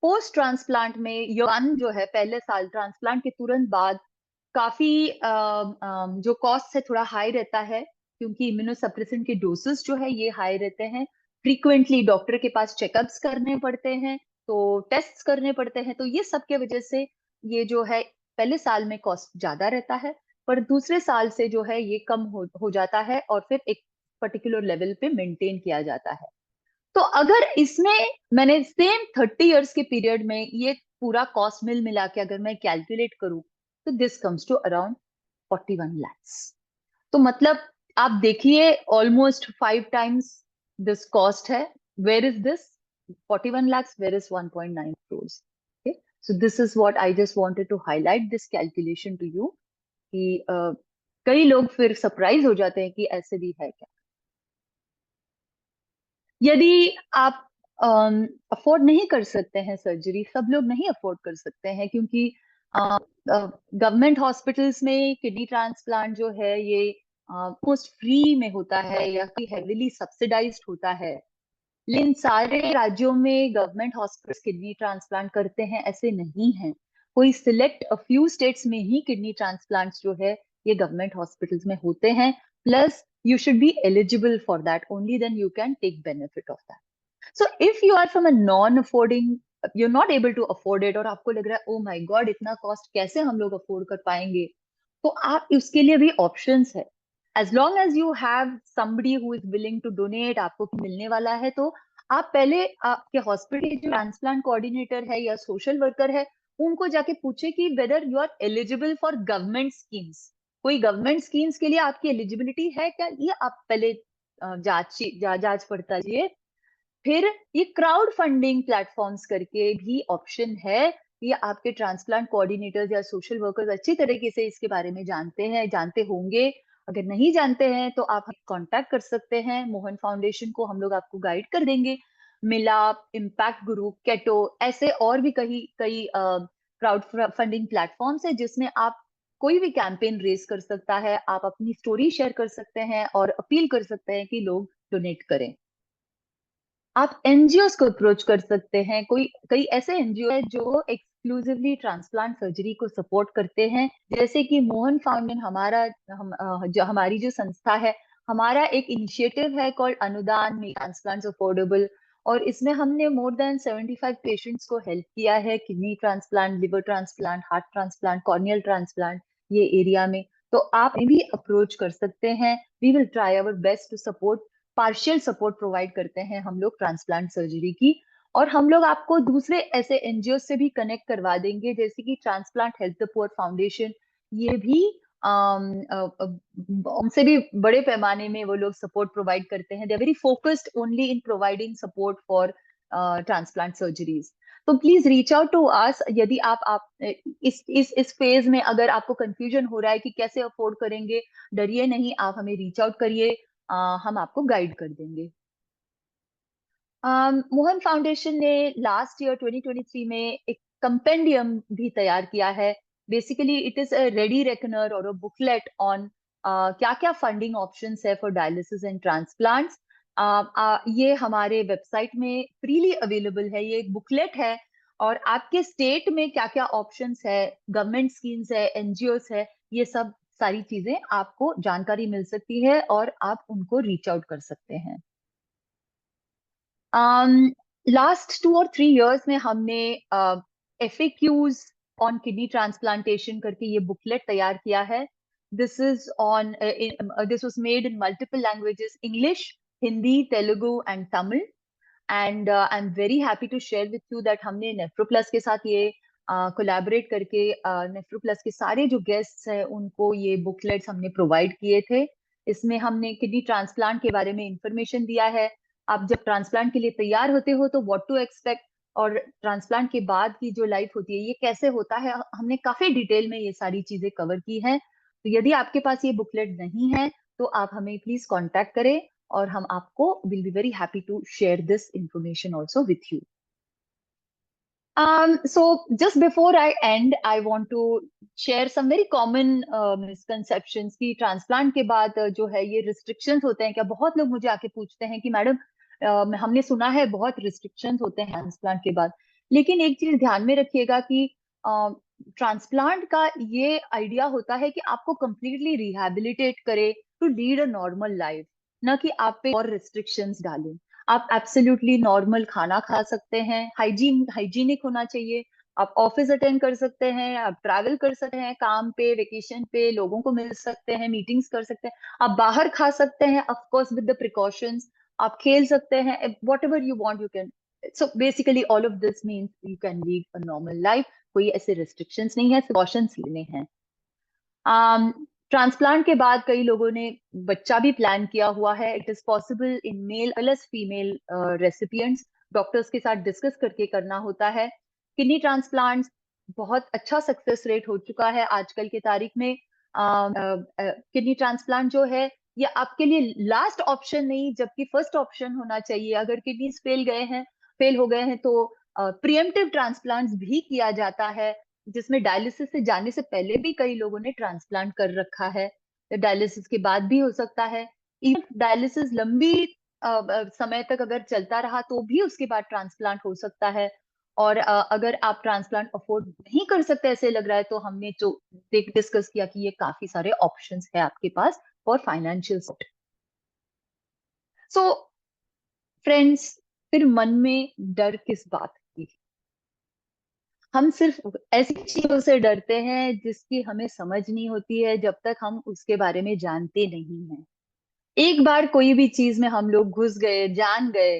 पोस्ट ट्रांसप्लांट में वन जो है, पहले साल ट्रांसप्लांट के तुरंत बाद काफी जो कॉस्ट है थोड़ा हाई रहता है, क्योंकि इम्यूनोसप्रेसेंट के डोसेस जो है ये हाई रहते हैं। फ्रीक्वेंटली डॉक्टर के पास चेकअप्स करने पड़ते हैं, तो टेस्ट्स करने पड़ते हैं, तो ये सब के वजह से ये जो है पहले साल में कॉस्ट ज्यादा रहता है, पर दूसरे साल से जो है ये कम हो जाता है और फिर एक पर्टिकुलर लेवल पे मेंटेन किया जाता है। तो अगर इसमें मैंने सेम 30 years के पीरियड में ये पूरा कॉस्ट मिला के अगर मैं कैलकुलेट करूं, तो this comes to around 41 lakhs। तो मतलब आप देखिए, ऑलमोस्ट 5 times दिस कॉस्ट है। Where is this 41 lakhs, where is 1.9 crores? Okay, so this is what I just wanted to highlight this calculation to you कि कई लोग फिर सरप्राइज हो जाते हैं कि ऐसे भी है क्या। यदि आप अफोर्ड नहीं कर सकते हैं सर्जरी, सब लोग नहीं अफोर्ड कर सकते हैं, क्योंकि गवर्नमेंट हॉस्पिटल्स में किडनी ट्रांसप्लांट जो है ये मोस्ट फ्री में होता है या कि हेविली सब्सिडाइज्ड होता है। लेकिन सारे राज्यों में गवर्नमेंट हॉस्पिटल्स किडनी ट्रांसप्लांट करते हैं ऐसे नहीं है। कोई सिलेक्ट अ फ्यू स्टेट्स में ही किडनी ट्रांसप्लांट्स जो है ये गवर्नमेंट हॉस्पिटल्स में होते हैं। Plus you should be eligible for that, only then you can take benefit of that। So if you are from a non affording, you're not able to afford it, और आपको लग रहा है oh my God इतना cost कैसे हम लोग afford कर पाएंगे, तो आप उसके लिए भी ऑप्शंस है। As long as you have somebody who is willing to donate, आपको मिलने वाला है, तो आप पहले आपके हॉस्पिटल जो ट्रांसप्लांट कोऑर्डिनेटर है या सोशल वर्कर है, उनको जाके पूछे कि whether you are eligible for government schemes. कोई गवर्नमेंट स्कीम्स के लिए आपकी एलिजिबिलिटी है क्या, ये आप पहले जांच पड़ताल। फिर ये क्राउड फंडिंग प्लेटफॉर्म्स करके भी ऑप्शन है। ये आपके ट्रांसप्लांट कोऑर्डिनेटर्स या सोशल वर्कर्स अच्छी तरीके से इसके बारे में जानते होंगे। अगर नहीं जानते हैं तो आप कांटेक्ट कर सकते हैं मोहन फाउंडेशन को, हम लोग आपको गाइड कर देंगे। मिलाप, इम्पैक्ट ग्रुप, केटो, ऐसे और भी कई क्राउड फंडिंग प्लेटफॉर्म्स है जिसमें आप कोई भी कैंपेन रेस कर सकता है, आप अपनी स्टोरी शेयर कर सकते हैं और अपील कर सकते हैं कि लोग डोनेट करें। आप एनजीओ को अप्रोच कर सकते हैं। कई ऐसे एनजीओ है जो एक्सक्लूसिवली ट्रांसप्लांट सर्जरी को सपोर्ट करते हैं, जैसे कि मोहन फाउंडेशन। हमारी जो संस्था है, हमारा एक इनिशिएटिव है कॉल्ड अनुदान मेक ट्रांसप्लांट अफोर्डेबल, और इसमें हमने मोर देन 75 पेशेंट्स को हेल्प किया है, kidney transplant, liver transplant, heart transplant, corneal transplant, ये एरिया में। तो आप भी अप्रोच कर सकते हैं। We will try our best to support. Partial support provide करते हैं हम लोग ट्रांसप्लांट सर्जरी की, और हम लोग आपको दूसरे ऐसे एनजीओ से भी कनेक्ट करवा देंगे, जैसे कि transplant help the poor foundation. ये भी उनसे भी बड़े पैमाने में वो लोग सपोर्ट प्रोवाइड करते हैं। They are very focused only in providing support for transplant surgeries. तो please reach out to us. यदि आप इस फेज में अगर आपको कंफ्यूजन हो रहा है कि कैसे अफोर्ड करेंगे, डरिए नहीं, आप हमें रीच आउट करिए, हम आपको गाइड कर देंगे। मोहन फाउंडेशन ने लास्ट ईयर 2023 में एक कंपेंडियम भी तैयार किया है। Basically it is a ready reckoner और अ बुकलेट ऑन क्या क्या फंडिंग ऑप्शंस है फॉर डायलिसिस एंड ट्रांसप्लांट्स। ये हमारे वेबसाइट में फ्रीली अवेलेबल है, ये एक बुकलेट है, और आपके स्टेट में क्या क्या ऑप्शंस है, गवर्नमेंट स्कीम्स है, एनजीओस है, ये सब सारी चीजें आपको जानकारी मिल सकती है और आप उनको रीच आउट कर सकते हैं। लास्ट 2 और 3 years में हमने FAQs ऑन किडनी ट्रांसप्लांटेशन करके ये बुकलेट तैयार किया है। This is on this was made in multiple languages, English, Hindi, Telugu and Tamil. And I am very happy to share with you that हमने नेफ्रोप्लस के साथ ये कोलैबोरेट करके नेफ्रोप्लस के सारे जो गेस्ट्स हैं उनको ये बुकलेट्स हमने प्रोवाइड किए थे। इसमें हमने किडनी ट्रांसप्लांट के बारे में इंफॉर्मेशन दिया है। आप जब ट्रांसप्लांट के लिए तैयार होते हो तो व्हाट टू एक्सपेक्ट, और ट्रांसप्लांट के बाद की जो लाइफ होती है ये कैसे होता है, हमने काफी डिटेल में ये सारी चीजें कवर की हैं। तो यदि आपके पास ये बुकलेट नहीं है तो आप हमें प्लीज कांटेक्ट करें और हम आपको will be very happy to share this information also with you. So just before I end, I want to share some very common misconceptions कि ट्रांसप्लांट के बाद जो है ये रिस्ट्रिक्शंस होते हैं क्या। बहुत लोग मुझे आके पूछते हैं कि मैडम हमने सुना है बहुत रिस्ट्रिक्शंस होते हैं ट्रांसप्लांट के बाद, लेकिन एक चीज ध्यान में रखिएगा कि ट्रांसप्लांट का ये आइडिया होता है कि आपको कंप्लीटली रिहैबिलिटेट करे to lead a normal life, ना कि आप पे और रिस्ट्रिक्शंस डालें। आप एब्सोल्युटली नॉर्मल खाना खा सकते हैं, हाइजीनिक होना चाहिए, आप ऑफिस अटेंड कर सकते हैं, आप ट्रैवल कर सकते हैं, काम पे, वेकेशन पे लोगों को मिल सकते हैं, मीटिंग्स कर सकते हैं, आप बाहर खा सकते हैं of course with the precautions, आप खेल सकते हैं, what ever you want you can. So basically all of this means you can lead a normal life. कोई ऐसे रिस्ट्रिक्शंस नहीं है, प्रिकॉशंस लेने हैं। ट्रांसप्लांट के बाद कई लोगों ने बच्चा भी प्लान किया हुआ है। It is possible in male plus female recipients, doctors के साथ डिस्कस करके करना होता है। किडनी ट्रांसप्लांट बहुत अच्छा सक्सेस रेट हो चुका है आजकल की तारीख में। किडनी ट्रांसप्लांट जो है ये आपके लिए लास्ट ऑप्शन नहीं जबकि फर्स्ट ऑप्शन होना चाहिए। अगर किडनीज फेल हो गए हैं तो प्रिएम्प्टिव ट्रांसप्लांट भी किया जाता है, जिसमें डायलिसिस से जाने से पहले भी कई लोगों ने ट्रांसप्लांट कर रखा है, डायलिसिस के बाद भी हो सकता है। इवन डायलिसिस लंबी समय तक अगर चलता रहा तो भी उसके बाद ट्रांसप्लांट हो सकता है। और अगर आप ट्रांसप्लांट अफोर्ड नहीं कर सकते ऐसे लग रहा है तो हमने जो डिस्कस किया कि ये काफी सारे ऑप्शंस है आपके पास for financial support. So friends, फिर मन में डर किस बात की। हम सिर्फ ऐसी चीजों से डरते हैं जिसकी हमें समझ नहीं होती है जब तक हम उसके बारे में जानते नहीं हैं। एक बार कोई भी चीज में हम लोग घुस गए, जान गए,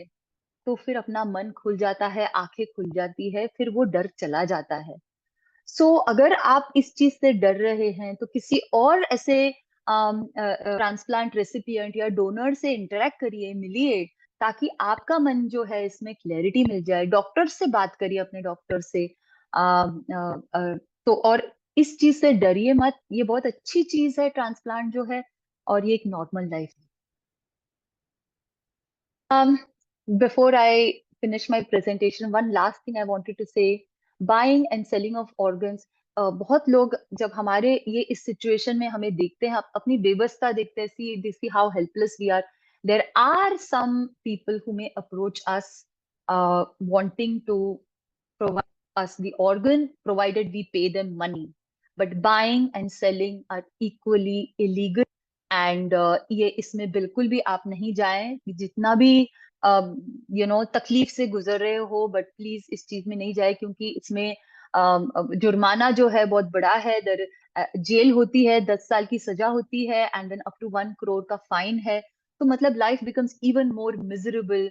तो फिर अपना मन खुल जाता है, आंखें खुल जाती है, फिर वो डर चला जाता है। सो अगर आप इस चीज से डर रहे हैं तो किसी और ऐसे ट्रांसप्लांट रेसिपिएंट या डोनर से इंटरेक्ट करिए, मिलिए, ताकि आपका मन जो है इसमें क्लैरिटी मिल जाए। डॉक्टर से बात करिए, अपने डॉक्टर से। अ, अ, तो और इस चीज से डरिए मत, ये बहुत अच्छी चीज है ट्रांसप्लांट जो है, और ये एक नॉर्मल लाइफ है। Um, before I finish my presentation, one last thing I wanted to say, buying and selling of organs. बहुत लोग जब हमारे ये इस सिचुएशन में हमें देखते हैं, अपनी बेबसता देखते हैं, see how helpless we are. There are some people who may approach us, wanting to provide us the organ provided we pay them money. But buying and selling are equally illegal. And ये इसमें बिल्कुल भी आप नहीं जाएं। जितना भी तकलीफ से गुजर रहे हो, बट प्लीज इस चीज में नहीं जाए, क्योंकि इसमें जुर्माना जो है बहुत बड़ा है। जेल होती है, 10 साल की सजा होती है, and then up to 1 crore का फाइन है। तो मतलब life becomes even more miserable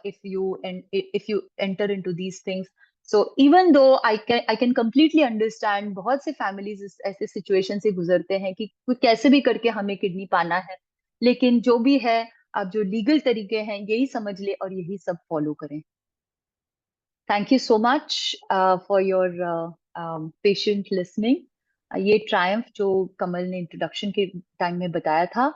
if you enter into these things. So even though I can completely understand, बहुत से फैमिलीज इस ऐसे सिचुएशन से गुजरते हैं कि कोई कैसे भी करके हमें किडनी पाना है, लेकिन जो भी है, आप जो लीगल तरीके हैं यही समझ ले और यही सब फॉलो करें। Thank you so much for your patient listening. ये ट्रायम्फ जो कमल ने इंट्रोडक्शन के टाइम में बताया था,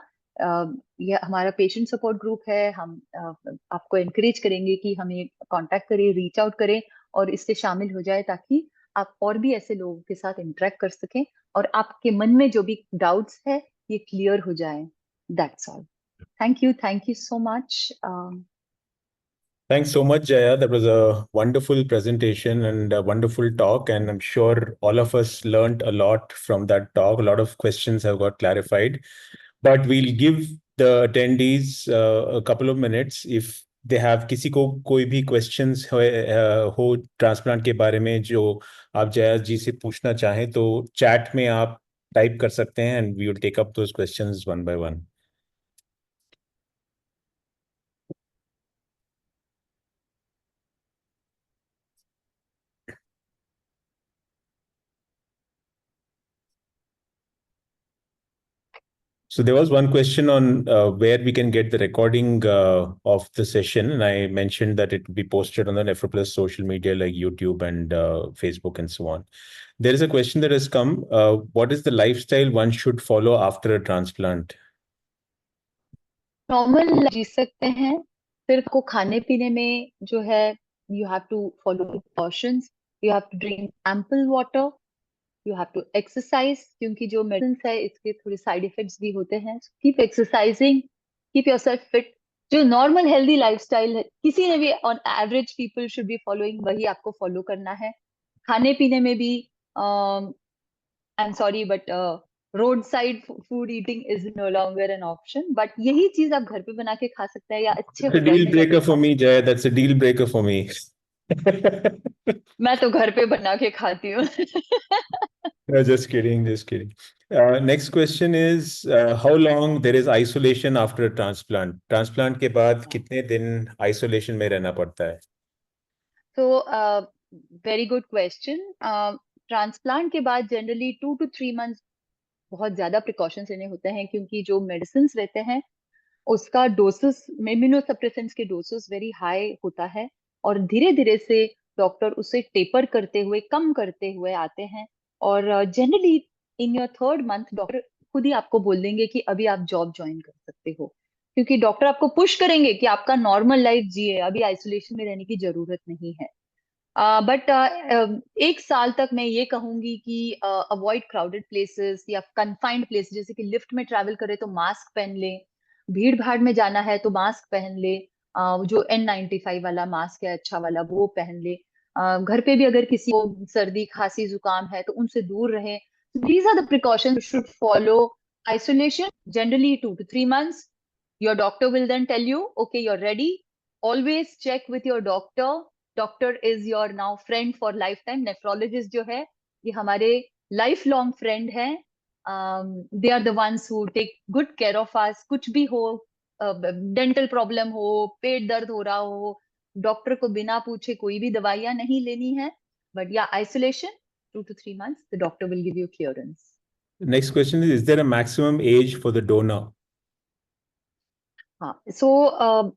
ये हमारा पेशेंट सपोर्ट ग्रुप है। हम आपको एनकरेज करेंगे कि हमें कांटेक्ट करें, रीच आउट करें और इससे शामिल हो जाए, ताकि आप और भी ऐसे लोगों के साथ इंटरेक्ट कर सकें और आपके मन में जो भी डाउट्स है ये क्लियर हो जाए। That's all. Thank you so much. Thanks so much, Jaya. That was a wonderful presentation and a wonderful talk. And I'm sure all of us learned a lot from that talk. A lot of questions have got clarified. But we'll give the attendees a couple of minutes if they have किसी को कोई भी questions हो transplant के बारे में जो आप जया जी से पूछना चाहें तो चैट में आप टाइप कर सकते हैं and we will take up those questions one by one. So there was one question on where we can get the recording of the session, and I mentioned that it will be posted on the Nephroplus social media like YouTube and Facebook and so on. There is a question that has come. What is the lifestyle one should follow after a transplant? Normal जी सकते हैं, सिर्फ को खाने पीने में जो है you have to follow precautions, you have to drink ample water, you have to exercise, क्योंकि जो मेडिसिन है इसके थोड़े साइड इफेक्ट्स भी होते हैं. Keep exercising, keep yourself fit. जो नॉर्मल हेल्दी लाइफस्टाइल है किसी ने भी on average people should be following, वही आपको फॉलो करना है. खाने पीने में भी I am sorry but road side food eating is no longer an option, but यही चीज आप घर पे बना के खा सकते हैं या अच्छे That's a होटल deal में जाके breaker खा for me, सकते Jay. That's a deal breaker for me. हैं. मैं तो घर पे बना के खाती हूँ. No, just kidding, just kidding. Next question is how long there is isolation after a transplant? Transplant के बाद कितने दिन isolation में रहना पड़ता है? तो वेरी गुड क्वेश्चन. ट्रांसप्लांट के बाद जनरली 2 to 3 months बहुत ज्यादा प्रिकॉशंस लेने होते हैं, क्योंकि जो मेडिसिन रहते हैं उसका डोसेस, इम्यूनोसप्रेसेंट्स के डोसेस वेरी हाई होता है, और धीरे धीरे से डॉक्टर उसे टेपर करते हुए, कम करते हुए आते हैं. और generally in your 3rd month doctor खुद ही आपको बोल देंगे कि अभी आप जॉब ज्वाइन कर सकते हो, क्योंकि डॉक्टर आपको पुश करेंगे कि आपका नॉर्मल लाइफ जिए, अभी आइसोलेशन में रहने की जरूरत नहीं है. बट 1 साल तक मैं ये कहूंगी कि अवॉइड क्राउडेड प्लेसेस या कंफाइंड प्लेस, जैसे कि लिफ्ट में ट्रैवल करे तो मास्क पहन ले, भीड़ भाड़ में जाना है तो मास्क पहन ले, जो N95 वाला मास्क है अच्छा वाला वो पहन ले. घर पे भी अगर किसी को सर्दी खांसी जुकाम है तो उनसे दूर रहे. These are the precautions you should follow. Isolation generally 2 to 3 months. Your doctor will then tell you, okay, you're ready. Always check with your doctor. Doctor is your now friend for life time. Nephrologist जो है ये हमारे life long friend है. They are the ones who take good care of us. कुछ भी हो, dental problem हो, पेट दर्द हो रहा हो, डॉक्टर को बिना पूछे कोई भी दवाइयां नहीं लेनी है. बट या isolation 2 to 3 months, the doctor will give you clearance. Next question is there a maximum age for the donor? हाँ, सो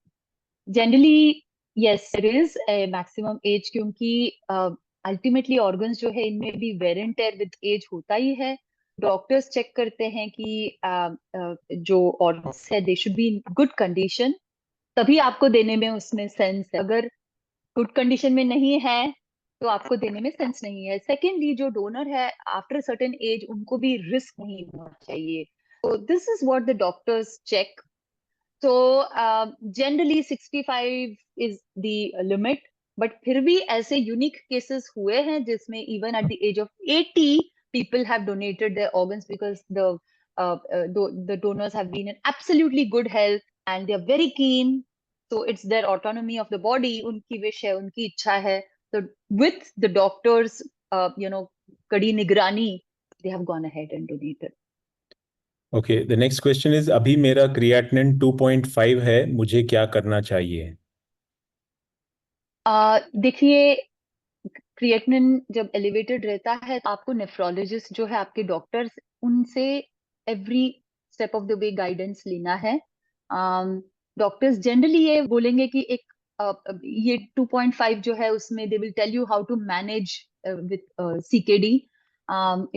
generally yes there is a maximum age, क्योंकि अल्टीमेटली ऑर्गन्स जो है इनमें भी wear and tear with age होता ही है. डॉक्टर्स चेक करते हैं कि जो ऑर्गन्स है दे should be in good condition, तभी आपको देने में उसमें सेंस है. अगर गुड कंडीशन में नहीं है तो आपको देने में सेंस नहीं है. सेकेंडली जो डोनर है आफ्टर सर्टेन एज उनको भी रिस्क नहीं होना चाहिए. तो this is what the doctors check. तो generally 65 is the limit, but फिर भी ऐसे यूनिक केसेस हुए हैं जिसमें even at the age of 80 people have donated their organs because the donors have been in absolutely good health and they are very keen. So it's their autonomy of the body. उनकी wish है, उनकी इच्छा है. So with the doctors, कड़ी निगरानी, they have gone ahead and donated. Okay, the next question is अभी मेरा creatinine 2.5 है, मुझे क्या करना चाहिए? देखिए, क्रिएटिनिन जब एलिवेटेड रहता है तो आपको नेफ्रोलॉजिस्ट जो है आपके डॉक्टर्स, उनसे every step of the way guidance लेना है. डॉक्टर्स जनरली ये बोलेंगे कि एक ये 2.5 जो है उसमें they will tell you how to manage with CKD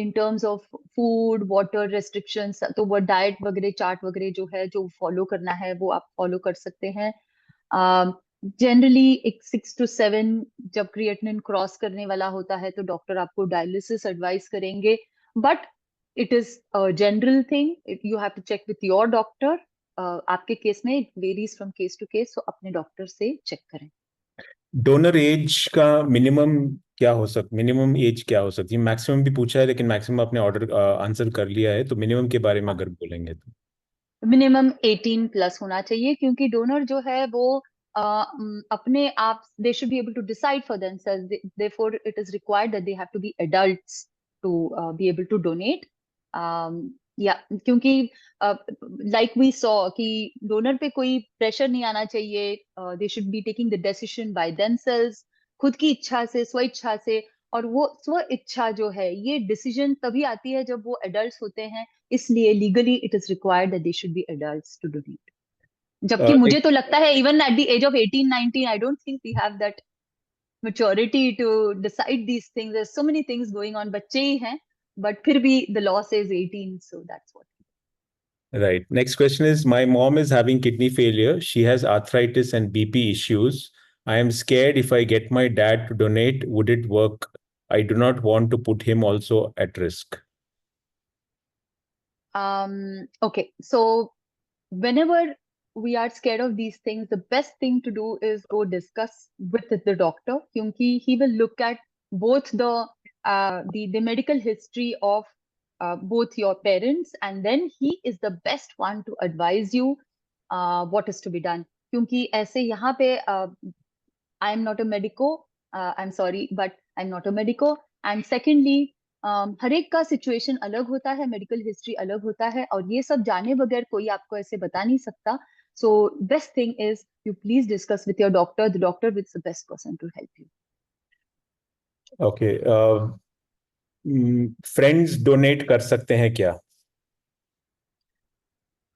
in terms of food water restrictions. तो वो डाइट वगैरह चार्ट वगैरह जो है जो फॉलो करना है वो आप फॉलो कर सकते हैं. जनरली एक 6 to 7 जब क्रिएटिनिन क्रॉस करने वाला होता है तो डॉक्टर आपको डायलिसिस एडवाइस करेंगे. But it is general thing, you have to check with your doctor. आपके केस में it varies from case to case, तो अपने डॉक्टर से चेक करें. डोनर एज का मिनिमम क्या हो सकता, मिनिमम एज क्या हो सकती है? मैक्सिमम भी पूछा है, लेकिन मैक्सिमम आपने ऑर्डर आंसर कर लिया है, तो मिनिमम के बारे में अगर बोलेंगे तो। मिनिमम 18 प्लस होना चाहिए, क्योंकि डोनर जो है वो अपने आप they should be able to decide for themselves, therefore it is required that they have to be adults to be able to donate. या क्योंकि लाइक वी सॉ कि डोनर पे कोई प्रेशर नहीं आना चाहिए, they should be taking the decision by themselves, खुद की इच्छा से, स्व इच्छा से। और वो स्व इच्छा जो है, ये डिसीजन तभी आती है जब वो एडल्ट्स होते हैं, इसलिए legally it is required that they should be adults to donate. जबकि मुझे तो लगता है even at the age of 18 19 I don't think we have that maturity to decide these things. There's so many things going on, बच्चे ही हैं, but फिर भी the law says 18, so that's what. Right. Next question is, my mom is having kidney failure. She has arthritis and BP issues. I am scared if I get my dad to donate, would it work? I do not want to put him also at risk. Okay, so whenever we are scared of these things, the best thing to do is go discuss with the doctor, क्योंकि he will look at both the medical history of both your parents, and then he is the best one to advise you what is to be done. क्योंकि ऐसे यहाँ पे I am not a medico, I'm sorry, but I'm not a medico. And secondly, हर एक का situation अलग होता है, medical history अलग होता है, और ये सब जाने बगैर कोई आपको ऐसे बता नहीं सकता. So best thing is you please discuss with your doctor, the doctor is the best person to help you. Okay. Friends donate कर सकते हैं क्या?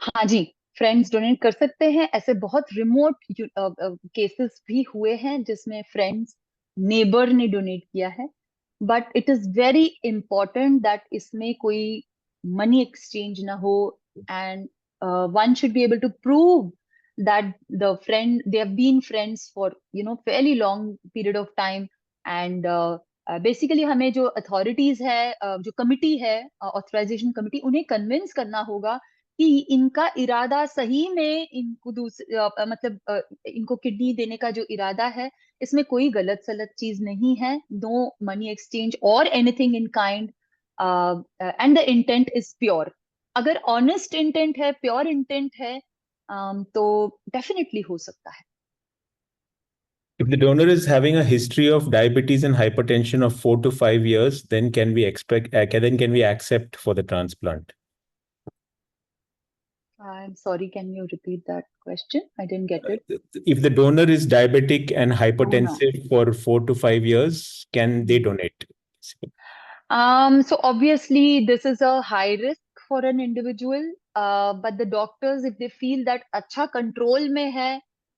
हाँ जी, फ्रेंड्स डोनेट कर सकते हैं. ऐसे बहुत रिमोट केसेस भी हुए हैं जिसमें फ्रेंड्स, नेबर ने डोनेट किया है. But it is very important that इसमें कोई मनी एक्सचेंज ना हो, and one should be able to prove that the friend they have been friends for fairly long period of time. And basically हमें जो authorities है, जो committee है, authorisation committee, उन्हें कन्विंस करना होगा कि इनका इरादा सही में इनको मतलब इनको किडनी देने का जो इरादा है, इसमें कोई गलत सलत चीज नहीं है. नो मनी एक्सचेंज और anything in kind, and the intent is pure. अगर ऑनेस्ट इंटेंट है, प्योर इंटेंट है, तो डेफिनेटली हो सकता है. If the donor is having a history of diabetes and hypertension of 4 to 5 years, then can we accept for the transplant? I'm sorry, can you repeat that question? I didn't get it. If the donor is diabetic and Donor. hypertensive for 4 to 5 years, can they donate? So obviously this is a high risk for an individual, but the doctors, if they feel that अच्छा control में है,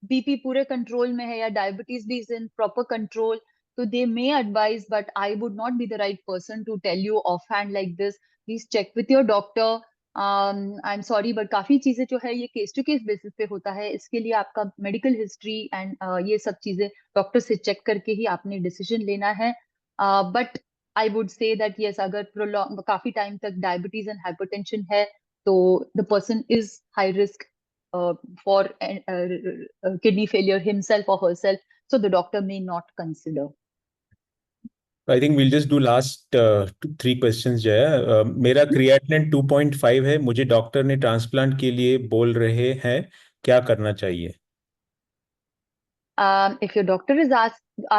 BP पूरे control में है, या diabetes भी is in proper control, so they may advise, but I would not be the right person to tell you offhand like this. Please check with your doctor. I'm sorry, but काफी चीजें जो है ये case to case basis पे होता है. इसके लिए आपका मेडिकल हिस्ट्री एंड ये सब चीजें डॉक्टर से चेक करके ही आपने डिसीजन लेना है. But I would say that yes, अगर प्रोलॉन्ग काफी टाइम तक डायबिटीज एंड हाइपरटेंशन है, तो the person is high risk for kidney failure himself or herself, so the doctor may not consider. I think we'll just do last 3 questions, Jaya. मेरा creatinine 2.5 है, मुझे doctor ने transplant के लिए बोल रहे हैं, क्या करना चाहिए? If your doctor is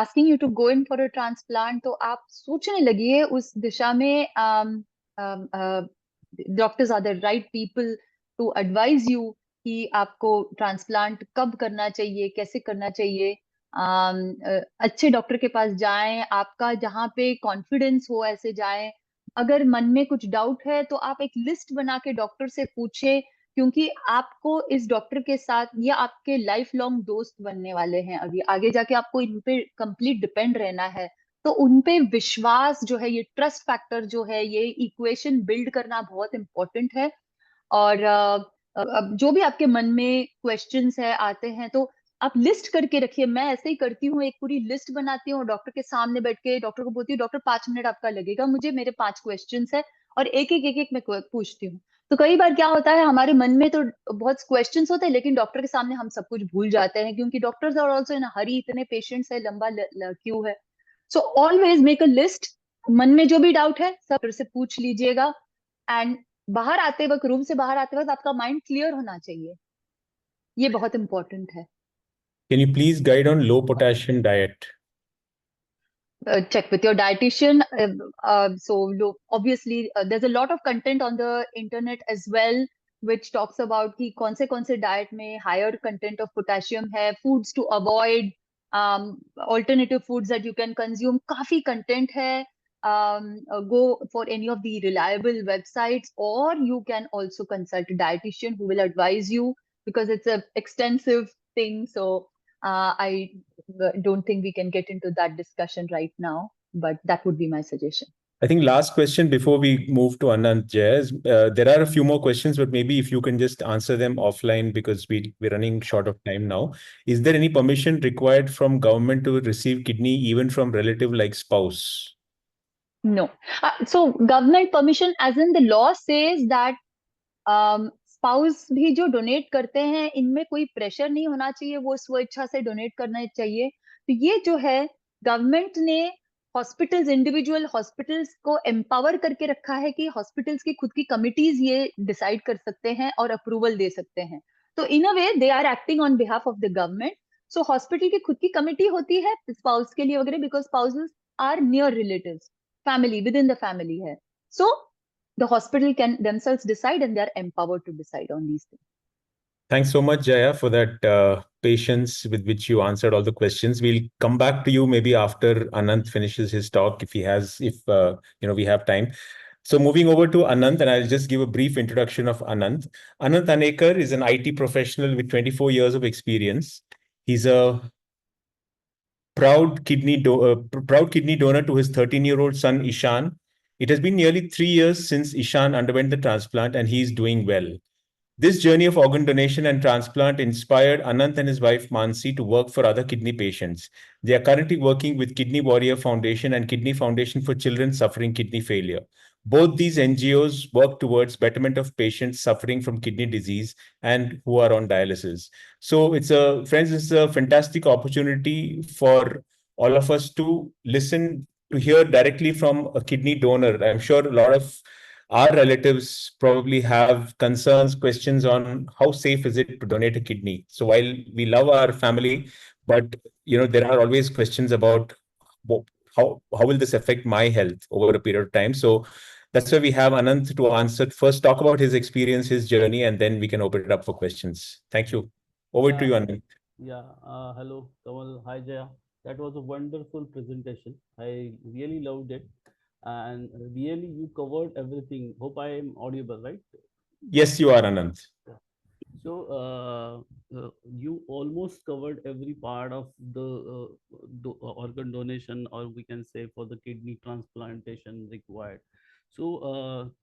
asking you to go in for a transplant, तो आप सोचने लगिए उस दिशा में. Doctors are the right people to advise you कि आपको ट्रांसप्लांट कब करना चाहिए, कैसे करना चाहिए. अच्छे डॉक्टर के पास जाएं, आपका जहाँ पे कॉन्फिडेंस हो ऐसे जाएं. अगर मन में कुछ डाउट है तो आप एक लिस्ट बना के डॉक्टर से पूछे, क्योंकि आपको इस डॉक्टर के साथ, ये आपके लाइफ लॉन्ग दोस्त बनने वाले हैं. अभी आगे जाके आपको इन पे कंप्लीट डिपेंड रहना है, तो उन पे विश्वास जो है, ये ट्रस्ट फैक्टर जो है, ये इक्वेशन बिल्ड करना बहुत इंपॉर्टेंट है. और अब जो भी आपके मन में क्वेश्चंस है आते हैं, तो आप लिस्ट करके रखिए. मैं ऐसे ही करती हूँ, एक पूरी लिस्ट बनाती हूँ, डॉक्टर के सामने बैठ के डॉक्टर को बोलती हूँ, डॉक्टर 5 मिनट आपका लगेगा मुझे, मेरे 5 क्वेश्चंस है, और एक एक मैं पूछती हूँ. तो कई बार क्या होता है, हमारे मन में तो बहुत क्वेश्चंस होते हैं, लेकिन डॉक्टर के सामने हम सब कुछ भूल जाते हैं, क्योंकि डॉक्टर्स आर आल्सो इन हरी, इतने पेशेंट्स है, लंबा क्यू है। So always make a list. मन में जो भी डाउट है सब फिर से पूछ लीजिएगा। एंड बाहर आते वक्त, रूम से बाहर आते वक्त आपका माइंड क्लियर होना चाहिए, ये बहुत इंपॉर्टेंट है। Can you please guide on low potassium diet? Check with your dietitian. Obviously, there's a lot of content on the internet as well, which talks about कि कौन से diet में higher content of potassium है, foods to avoid, alternative foods that you can consume. काफी content है. Go for any of the reliable websites, or you can also consult a dietitian who will advise you, because it's a extensive thing. So I don't think we can get into that discussion right now, but that would be my suggestion. I think last question before we move to Anant Jay is, there are a few more questions, but maybe if you can just answer them offline because we're running short of time now. Is there any permission required from government to receive kidney even from relative like spouse? No. So government permission, as in the law says that spouse भी जो donate करते हैं, इनमें कोई pressure नहीं होना चाहिए, वो स्वेच्छा से डोनेट करना चाहिए। तो ये जो है, गवर्नमेंट ने हॉस्पिटल्स, इंडिविजुअल हॉस्पिटल्स को एम्पावर करके रखा है कि हॉस्पिटल्स की खुद की कमिटीज ये डिसाइड कर सकते हैं और अप्रूवल दे सकते हैं। तो in a way they are acting on behalf of the government. So hospital की खुद की कमिटी होती है स्पाउस के लिए वगैरह, because spouses are near relatives, family, within the family है। So the hospital can themselves decide, and they are empowered to decide on these things. Thanks so much, Jaya, for that patience with which you answered all the questions. We'll come back to you maybe after Anant finishes his talk, if he has, if we have time. So moving over to Anant, and I'll just give a brief introduction of Anant. Anant Anekar is an IT professional with 24 years of experience. He's a proud kidney donor to his 13-year-old son Ishan. It has been nearly 3 years since Ishan underwent the transplant, and he is doing well. This journey of organ donation and transplant inspired Anant and his wife Mansi to work for other kidney patients. They are currently working with Kidney Warrior Foundation and Kidney Foundation for Children Suffering Kidney Failure. Both these NGOs work towards betterment of patients suffering from kidney disease and who are on dialysis. So friends, it's a fantastic opportunity for all of us to listen, to hear directly from a kidney donor. I'm sure a lot of our relatives probably have concerns, questions on how safe is it to donate a kidney. So while we love our family, but there are always questions about how will this affect my health over a period of time. So that's why we have Anant to answer. First, talk about his experience, his journey, and then we can open it up for questions. Thank you. Over to you, Anant. Hello, Kamal. Hi, Jaya. That was a wonderful presentation. I really loved it. And really, you covered everything. Hope I am audible, right? Yes, you are, Anant. So, you almost covered every part of the organ donation, or we can say for the kidney transplantation required. So,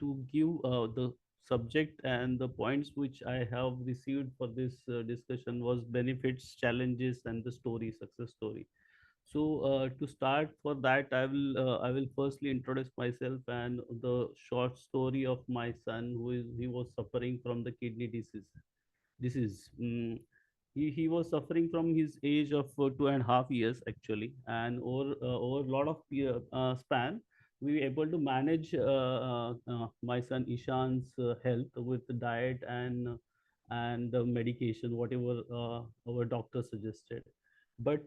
to give the subject and the points which I have received for this discussion was benefits, challenges, and the story, success story. So to start for that, I will firstly introduce myself and the short story of my son, he was suffering from the kidney disease. He was suffering from his age of 2.5 years actually, and over a lot of span, we were able to manage my son Ishan's health with the diet and the medication, whatever our doctor suggested. But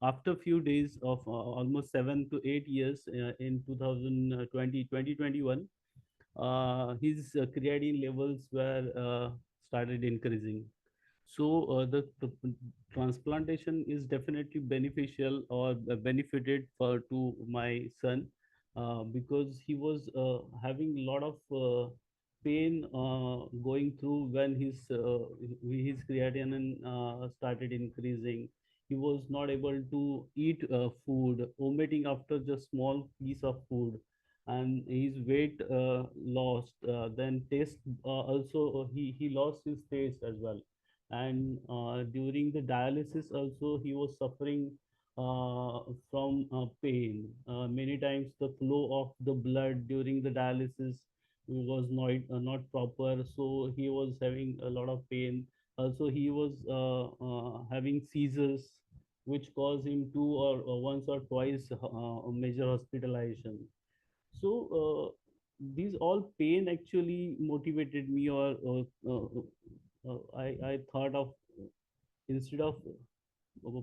after a few days of almost 7 to 8 years in 2021, his creatinine levels were started increasing. So the transplantation is definitely beneficial or benefited for to my son because he was having a lot of pain going through when his creatinine started increasing. He was not able to eat food, omitting after just small piece of food, and his weight lost. Then taste also he lost his taste as well, and during the dialysis also he was suffering from pain. Many times the flow of the blood during the dialysis was not proper, so he was having a lot of pain. Also, he was having seizures, which caused him once or twice major hospitalization. So these all pain actually motivated me, I thought of, instead of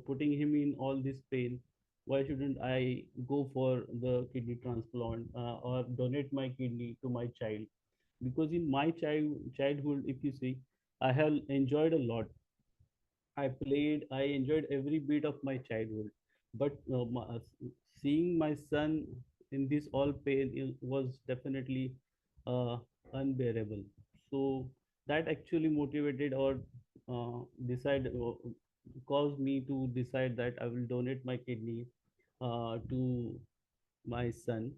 putting him in all this pain, why shouldn't I go for the kidney transplant, or donate my kidney to my child? Because in my childhood, if you see, I have enjoyed a lot. I played, I enjoyed every bit of my childhood. But seeing my son in this all pain was definitely uh, unbearable. So that actually motivated, or decide caused me to decide that I will donate my kidney to my son,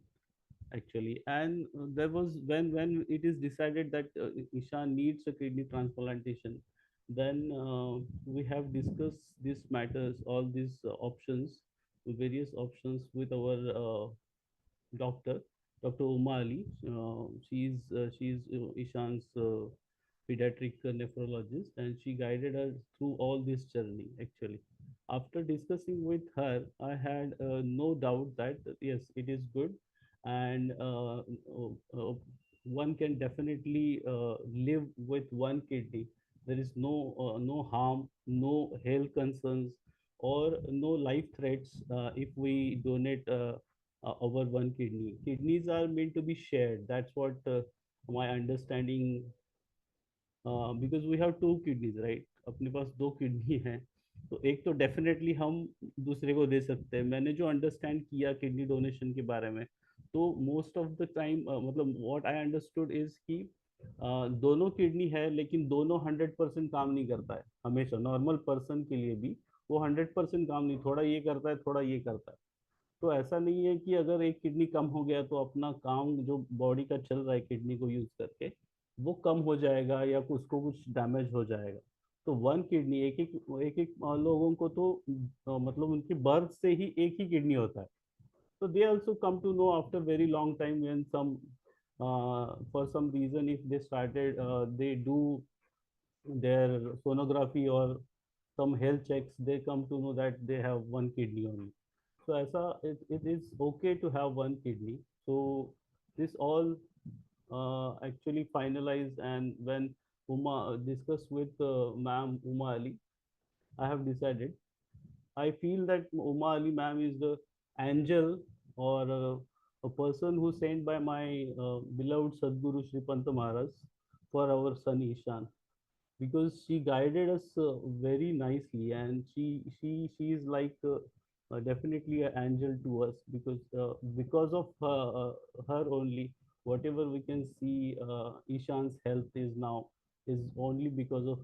actually. And there was, when it is decided that Ishan needs a kidney transplantation, then we have discussed these matters, all these options, various options with our doctor, Dr. Uma Ali. She's Ishan's pediatric nephrologist, and she guided us through all this journey, actually. After discussing with her, I had no doubt that yes, it is good, and one can definitely live with one kidney. There is no harm, no health concerns, or no life threats if we donate our one kidney. Kidneys are meant to be shared. That's what my understanding, because we have two kidneys, right? अपने पास दो kidney है, तो एक तो definitely हम दूसरे को दे सकते हैं. मैंने जो अंडरस्टैंड किया किडनी डोनेशन के बारे में, तो मोस्ट ऑफ द टाइम, मतलब व्हाट आई अंडरस्टूड इज कि दोनों किडनी है, लेकिन दोनों 100% काम नहीं करता है. हमेशा नॉर्मल पर्सन के लिए भी वो 100% काम नहीं, थोड़ा ये करता है, थोड़ा ये करता है. तो ऐसा नहीं है कि अगर एक किडनी कम हो गया तो अपना काम जो बॉडी का चल रहा है किडनी को यूज करके वो कम हो जाएगा, या उसको कुछ डैमेज हो जाएगा. तो वन किडनी, एक एक लोगों को तो मतलब उनकी बर्थ से ही एक ही किडनी होता है. So they also come to know after very long time, when some for some reason, if they started, they do their sonography or some health checks, they come to know that they have one kidney only. So it is okay to have one kidney. So this all actually finalized, and when Uma discussed with Ma'am Uma Ali, I have decided. I feel that Uma Ali ma'am is the angel, or a person who sent by my beloved Sadguru Sri Panta Maharaj for our son Ishan, because she guided us very nicely, and she is like definitely an angel to us, because of her only, whatever we can see, Ishan's health is now, is only because of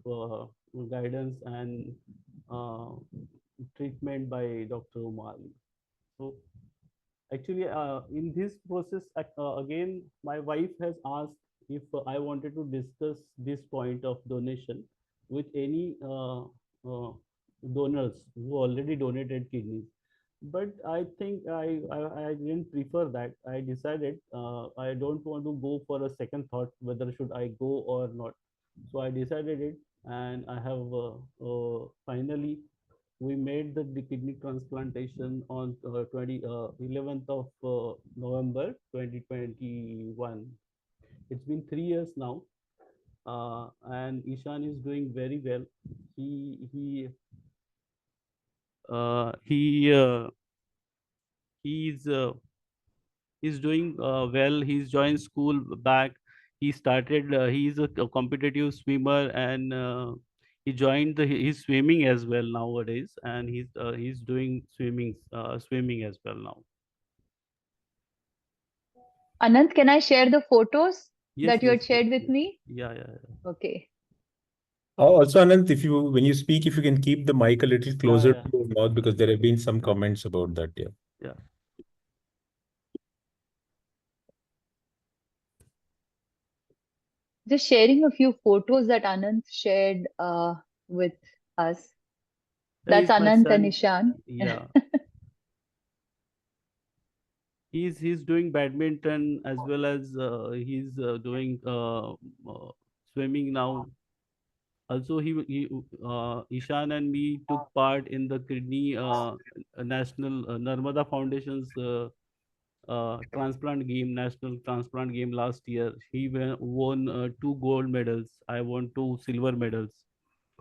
guidance and uh, treatment by Dr. Umali. So actually, in this process, again, my wife has asked if I wanted to discuss this point of donation with any donors who already donated kidneys. But I think I didn't prefer that. I decided I don't want to go for a second thought whether should I go or not. So I decided it, and I have finally we made the kidney transplantation on 11th of November 2021. It's been 3 years now, and Ishan is doing very well. He he he's he's doing well. He's joined school back. He started. He's a competitive swimmer, and he joined his swimming as well nowadays, and he's doing swimming as well now. Anant, can I share the photos Yes, that you yes, had shared with yes. me? Yeah. Okay. Also, Anant, if you when you speak, if you can keep the mic a little closer Yeah. to your mouth, because there have been some comments about that. Yeah. Yeah. Just sharing a few photos that Anant shared with us. He That's is my Anant and son. Ishan. Yeah. He's doing badminton as well as he's doing swimming now. Also, Ishan and me took part in the kidney national Narmada Foundation's transplant game, national transplant game last year. He won two gold medals. I won two silver medals.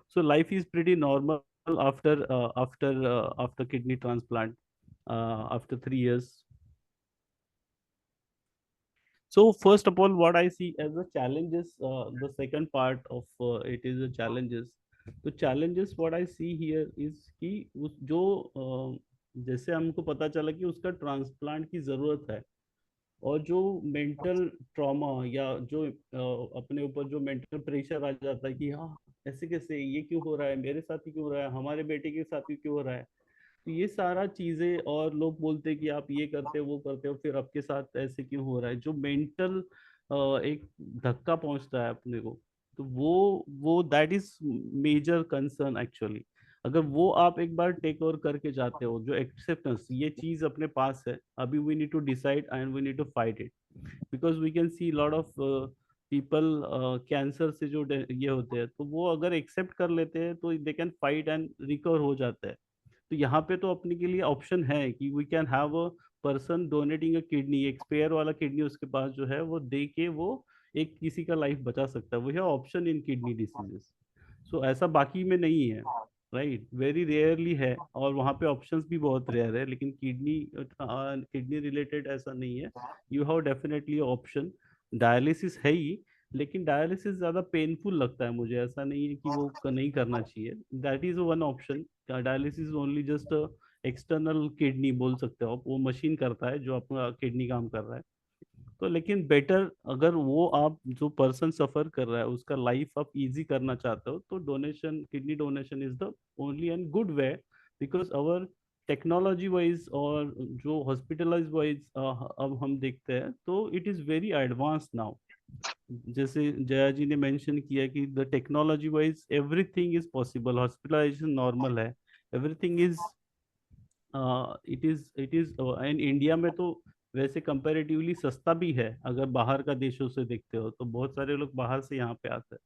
So life is pretty normal after kidney transplant after 3 years. So first of all, what I see as a challenges, the second part of it is the challenges. तो challenges what I see here is कि उस जो जैसे हमको पता चला कि उसका ट्रांसप्लांट की ज़रूरत है, और जो मेंटल ट्रॉमा या जो अपने ऊपर जो मेंटल प्रेशर आ जाता है कि हाँ ऐसे कैसे, ये क्यों हो रहा है, मेरे साथ ही क्यों हो रहा है, हमारे बेटे के साथ ही क्यों हो रहा है। तो ये सारा चीजें, और लोग बोलते हैं कि आप ये करते हो वो करते हो, फिर आपके साथ ऐसे क्यों हो रहा है, जो मेंटल एक धक्का पहुंचता है अपने को। तो वो that is major concern actually. अगर वो आप एक बार टेक ओवर करके जाते हो, जो एक्सेप्टेंस, ये चीज अपने पास है, अभी we need to decide and we need to fight it, because we can see lot of people cancer से जो ये होते हैं, तो वो अगर एक्सेप्ट कर लेते हैं तो they can fight and recover हो जाता है। तो यहाँ पे तो अपने के लिए ऑप्शन है कि we can have a person donating a kidney, एक स्पेयर वाला किडनी उसके पास जो है वो दे के वो एक किसी का लाइफ बचा सकता है। वो है ऑप्शन इन किडनी डिसीजेस। सो ऐसा बाकी में नहीं है, राइट, वेरी रेयरली है, और वहाँ पे ऑप्शंस भी बहुत रेयर है, लेकिन किडनी किडनी रिलेटेड ऐसा नहीं है। You have definitely option. Dialysis है ही, लेकिन डायलिसिस ज़्यादा पेनफुल लगता है मुझे, ऐसा नहीं है कि वो नहीं करना चाहिए। That is one option. Dialysis only just external kidney बोल सकते हो आप, वो मशीन करता है जो आपका किडनी काम कर रहा है। तो लेकिन बेटर, अगर वो आप जो पर्सन सफर कर रहा है उसका लाइफ आप इजी करना चाहते हो, तो donation, kidney donation is the only and good way, because our technology wise और जो हॉस्पिटलाइज वाइज अब हम देखते हैं तो it is very advance now. जैसे जया जी ने मेंशन किया कि the technology wise everything is possible, hospitalization normal है, everything is it is and India में तो वैसे कंपैरेटिवली सस्ता भी है, अगर बाहर का देशों से देखते हो तो बहुत सारे लोग बाहर से यहाँ पे आते हैं।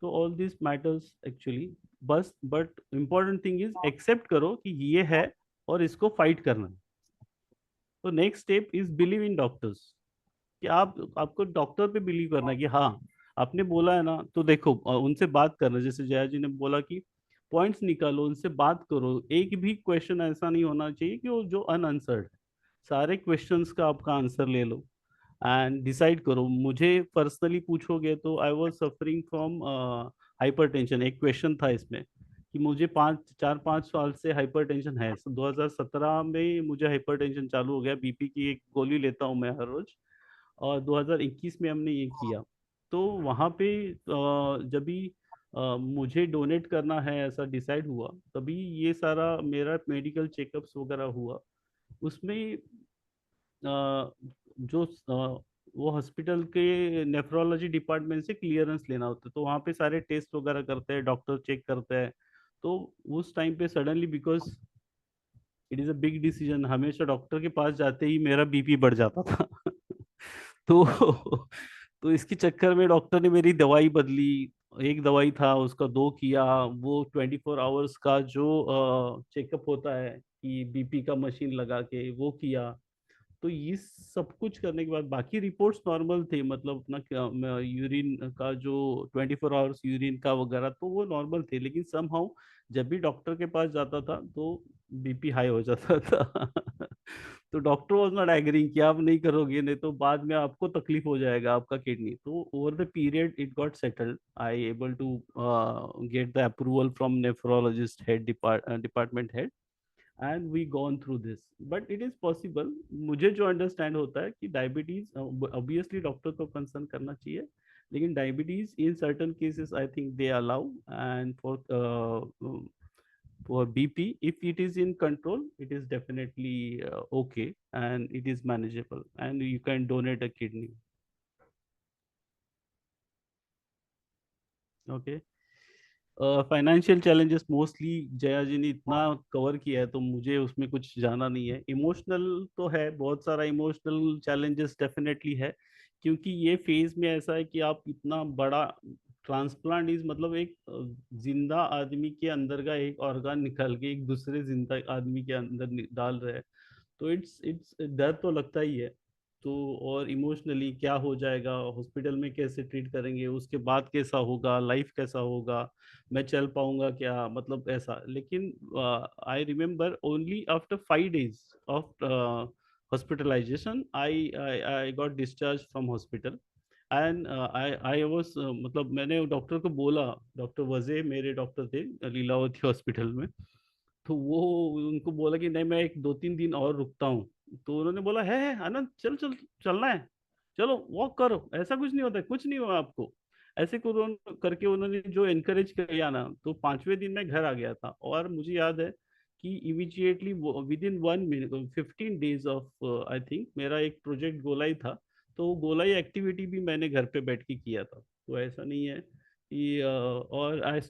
तो ऑल दिस मैटर्स एक्चुअली, बस but important thing is accept करो कि ये है और इसको फाइट करना है। तो next step is believe in doctors, कि आपको डॉक्टर पे बिलीव करना है कि हाँ आपने बोला है ना, तो देखो उनसे बात करना, जैसे जया जी ने बोला कि पॉइंट्स निकालो, उनसे बात करो। एक भी क्वेश्चन ऐसा नहीं होना चाहिए कि वो जो अनआंसर्ड, सारे क्वेश्चंस का आपका आंसर ले लो एंड डिसाइड करो। मुझे पर्सनली पूछोगे तो I was suffering from hypertension. एक क्वेश्चन था इसमें कि मुझे 5 4 5 साल से हाइपरटेंशन है। 2017 में मुझे हाइपरटेंशन चालू हो गया, बीपी की एक गोली लेता हूँ मैं हर रोज, और 2021 में हमने ये किया। तो वहाँ पे जब भी मुझे डोनेट करना है ऐसा डिसाइड हुआ, तभी ये सारा मेरा मेडिकल चेकअप्स वगैरह हुआ। उसमें जो वो हॉस्पिटल के नेफ्रोलॉजी डिपार्टमेंट से क्लियरेंस लेना होता है, तो वहाँ पे सारे टेस्ट वगैरह करते हैं, डॉक्टर चेक करते हैं। तो उस टाइम पे suddenly, because it is a big decision, हमेशा डॉक्टर के पास जाते ही मेरा बीपी बढ़ जाता था तो तो इसके चक्कर में डॉक्टर ने मेरी दवाई बदली। एक दवाई था उसका दो किया, वो 24 आवर्स का जो चेकअप होता है कि बीपी का मशीन लगा के वो किया। तो ये सब कुछ करने के बाद बाकी रिपोर्ट्स नॉर्मल थे, मतलब अपना यूरिन का जो 24 आवर्स यूरिन का वगैरह तो वो नॉर्मल थे, लेकिन समहाउ जब भी डॉक्टर के पास जाता था तो बीपी हाई हो जाता था तो डॉक्टर वाज नॉट एग्रीइंग कि आप नहीं करोगे, नहीं तो बाद में आपको तकलीफ हो जाएगा आपका किडनी। तो over the period it got settled, I able to get the approval from nephrologist head, department head, and we gone through this, but it is possible. मुझे जो अंडरस्टैंड होता है कि डायबिटीज ऑब्वियसली डॉक्टर को concern करना चाहिए, लेकिन diabetes in certain cases I think they allow, and for BP, if it is in control, it is definitely okay, and it is manageable, and you can donate a kidney. Okay. Financial challenges mostly Jaya ji ने इतना cover किया है तो मुझे उसमें कुछ जाना नहीं है। इमोशनल तो है, बहुत सारा इमोशनल चैलेंजेस डेफिनेटली है, क्योंकि ये फेज में ऐसा है कि आप इतना बड़ा ट्रांसप्लांट इज मतलब एक जिंदा आदमी के अंदर का एक ऑर्गन निकाल के एक दूसरे जिंदा आदमी के अंदर डाल रहे हैं। तो इट्स डर तो लगता ही है। तो और इमोशनली क्या हो जाएगा, हॉस्पिटल में कैसे ट्रीट करेंगे, उसके बाद कैसा होगा, लाइफ कैसा होगा, मैं चल पाऊंगा क्या, मतलब ऐसा। लेकिन I remember only after 5 days of hospitalisation I got discharge from hospital. And I was मतलब मैंने डॉक्टर को बोला, डॉक्टर वजे मेरे डॉक्टर थे लीलावती हॉस्पिटल में, तो वो उनको बोला कि नहीं मैं एक 2-3 दिन और रुकता हूँ। तो उन्होंने बोला है आनंद चल चल चलना है, चलो वॉक करो, ऐसा कुछ नहीं होता है, कुछ नहीं हुआ आपको। ऐसे करके उन्होंने जो एनकरेज किया ना, तो 5वें दिन मैं घर आ गया था। और मुझे याद है कि immediately with in 1 minute 15 days of I think मेरा एक प्रोजेक्ट गोलाई था, तो गोलाई एक्टिविटी भी मैंने घर पे बैठ के किया था। तो ऐसा नहीं है कि और आई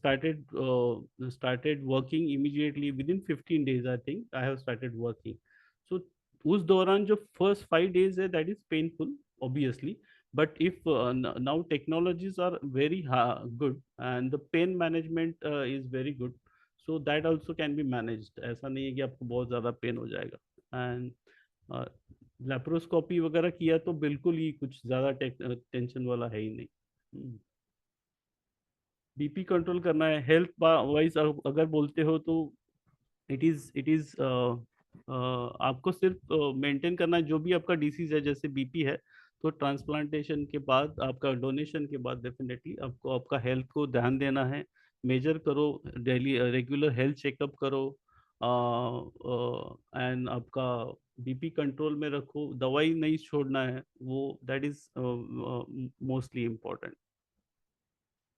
started working immediately within 15 days I think I have started working. So उस दौरान जो first 5 days है that is painful obviously, but if now technologies are very good and the pain management is very good, so that also can be managed. ऐसा नहीं है कि आपको बहुत ज़्यादा पेन हो जाएगा। एंड लेप्रोस्कोपी वगैरह किया तो बिल्कुल ही कुछ ज़्यादा टेंशन वाला है ही नहीं। बीपी कंट्रोल करना है हेल्थ वाइज अगर बोलते हो तो इट इज आपको सिर्फ मेंटेन करना है जो भी आपका डिसीज है। जैसे बीपी है तो ट्रांसप्लांटेशन के बाद, आपका डोनेशन के बाद डेफिनेटली आपको आपका हेल्थ को ध्यान देना है, मेजर करो, डेली रेगुलर हेल्थ चेकअप करो, एंड आपका बीपी कंट्रोल में रखो, दवाई नहीं छोड़ना है, वो that is mostly important.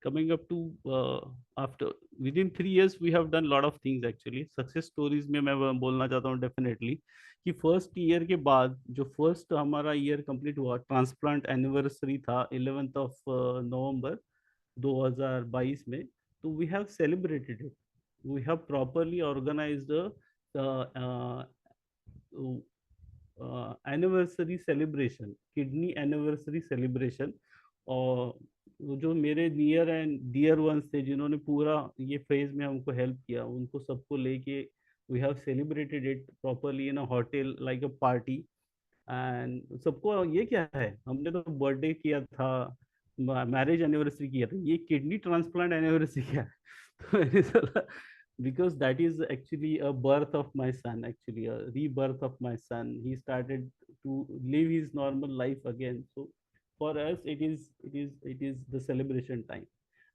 Coming up to after within 3 years we have done lot of things actually success stories में मैं बोलना चाहता हूँ definitely कि फर्स्ट ईयर के बाद जो फर्स्ट हमारा ईयर कंप्लीट हुआ, ट्रांसप्लांट एनिवर्सरी था 11th ऑफ नवंबर 2022 में। तो we have celebrated it, we have properly organised anniversary celebration, kidney anniversary celebration. और वो जो मेरे नियर एंड डियर वंस थे जिन्होंने पूरा ये फेज में हमको हेल्प किया, उनको सबको लेके we have celebrated it properly in a hotel like a party. And सबको ये क्या है, हमने तो बर्थडे किया था, मैरिज एनिवर्सरी किया था, ये किडनी ट्रांसप्लांट एनिवर्सरी क्या है? तो मैंने सोचा because that is actually a birth of my son, actually a rebirth of my son. He started to live his normal life again. So for us it is the celebration time,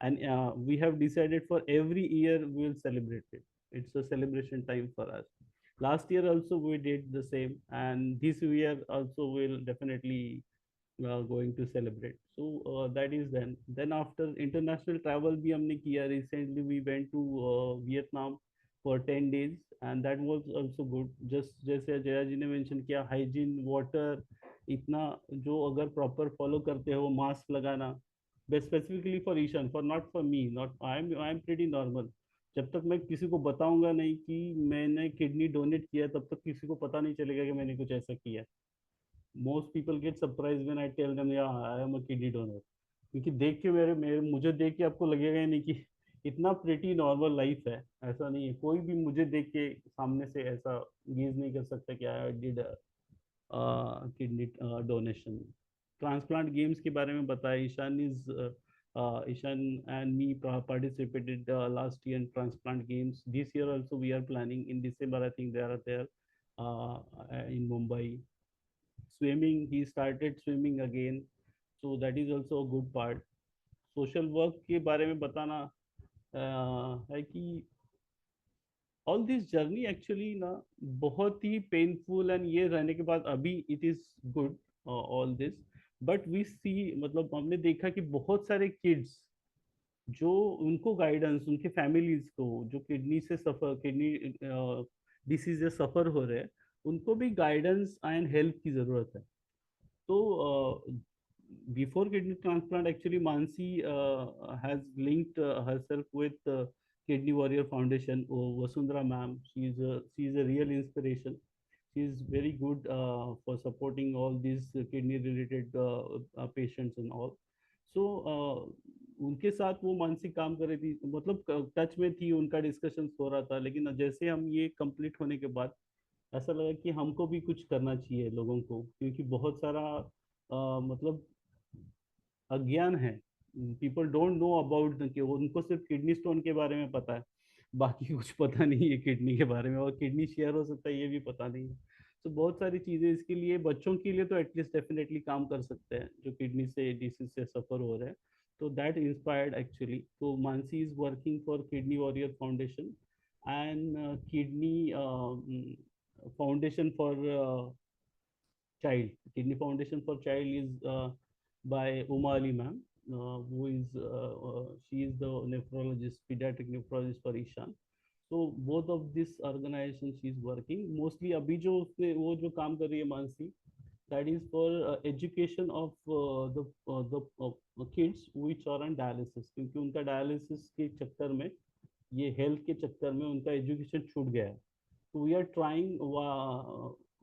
and we have decided for every year we will celebrate it. It's a celebration time for us. Last year also we did the same, and this year also will definitely going to celebrate. So that is then after international travel भी हमने किया। Recently we went to Vietnam for 10 days and that was also good. Just जैसे जया जी ने mention किया, hygiene, water, इतना जो अगर proper follow करते हो, mask लगाना, specifically for Ishan, for not for me, not I'm pretty normal। जब तक मैं किसी को बताऊंगा नहीं कि मैंने किडनी डोनेट किया, तब तक किसी को पता नहीं चलेगा कि मैंने कुछ ऐसा किया। Most people get surprise when I tell them या I am a kidney donor. क्योंकि देख के मेरे मेरे मुझे देख के आपको लगेगा ही नहीं कि इतना प्रिटी नॉर्मल लाइफ है। ऐसा नहीं है, कोई भी मुझे देख के सामने से ऐसा गेज नहीं कर सकता कि I did kidney donation. Transplant games के बारे में बताया, Ishan and me participated last year in transplant games. This year also we are planning in December, I think they are there in Mumbai. Swimming, he started swimming again, so that is also a good part. Social work के बारे में बताना है कि all this journey actually ना बहुत ही painful, and ये रहने के बाद अभी it is good all this. But we see मतलब हमने देखा कि बहुत सारे किड्स जो उनको गाइडेंस, उनके फैमिलीज को जो किडनी से सफर, किडनी डिसीज से सफर हो रहे हैं, उनको भी गाइडेंस एंड हेल्प की जरूरत है। तो before kidney transplant, actually, Mansi has linked herself with Kidney Warrior Foundation. Or Vasundhara ma'am, she's a real inspiration. She's very good for supporting all these kidney related patients and all. So उनके साथ वो मानसिक काम कर रही थी, मतलब touch में थी, उनका डिस्कशन हो रहा था, लेकिन जैसे हम ये कंप्लीट होने के बाद ऐसा लगा कि हमको भी कुछ करना चाहिए लोगों को, क्योंकि बहुत सारा मतलब अज्ञान है। पीपल डोंट नो अबाउट, कि उनको सिर्फ किडनी स्टोन के बारे में पता है, बाकी कुछ पता नहीं है किडनी के बारे में, और किडनी शेयर हो सकता है ये भी पता नहीं है। तो बहुत सारी चीजें इसके लिए, बच्चों के लिए तो एटलीस्ट डेफिनेटली काम कर सकते हैं जो किडनी से डिसीज से सफर हो रहे हैं। तो दैट इंस्पायर्ड एक्चुअली। तो Mansi is working for kidney warrior foundation and kidney foundation for child. Kidney Foundation for Child is by Uma Ali ma'am, who is she is the nephrologist, pediatric nephrologist for Ishan. So both of this organization she is working. Mostly अभी जो उसने वो जो काम कर रही है Mansi, that is for education of the kids which are on dialysis, क्योंकि उनका dialysis के चक्कर में, ये health के चक्कर में उनका education छूट गया है। So we are trying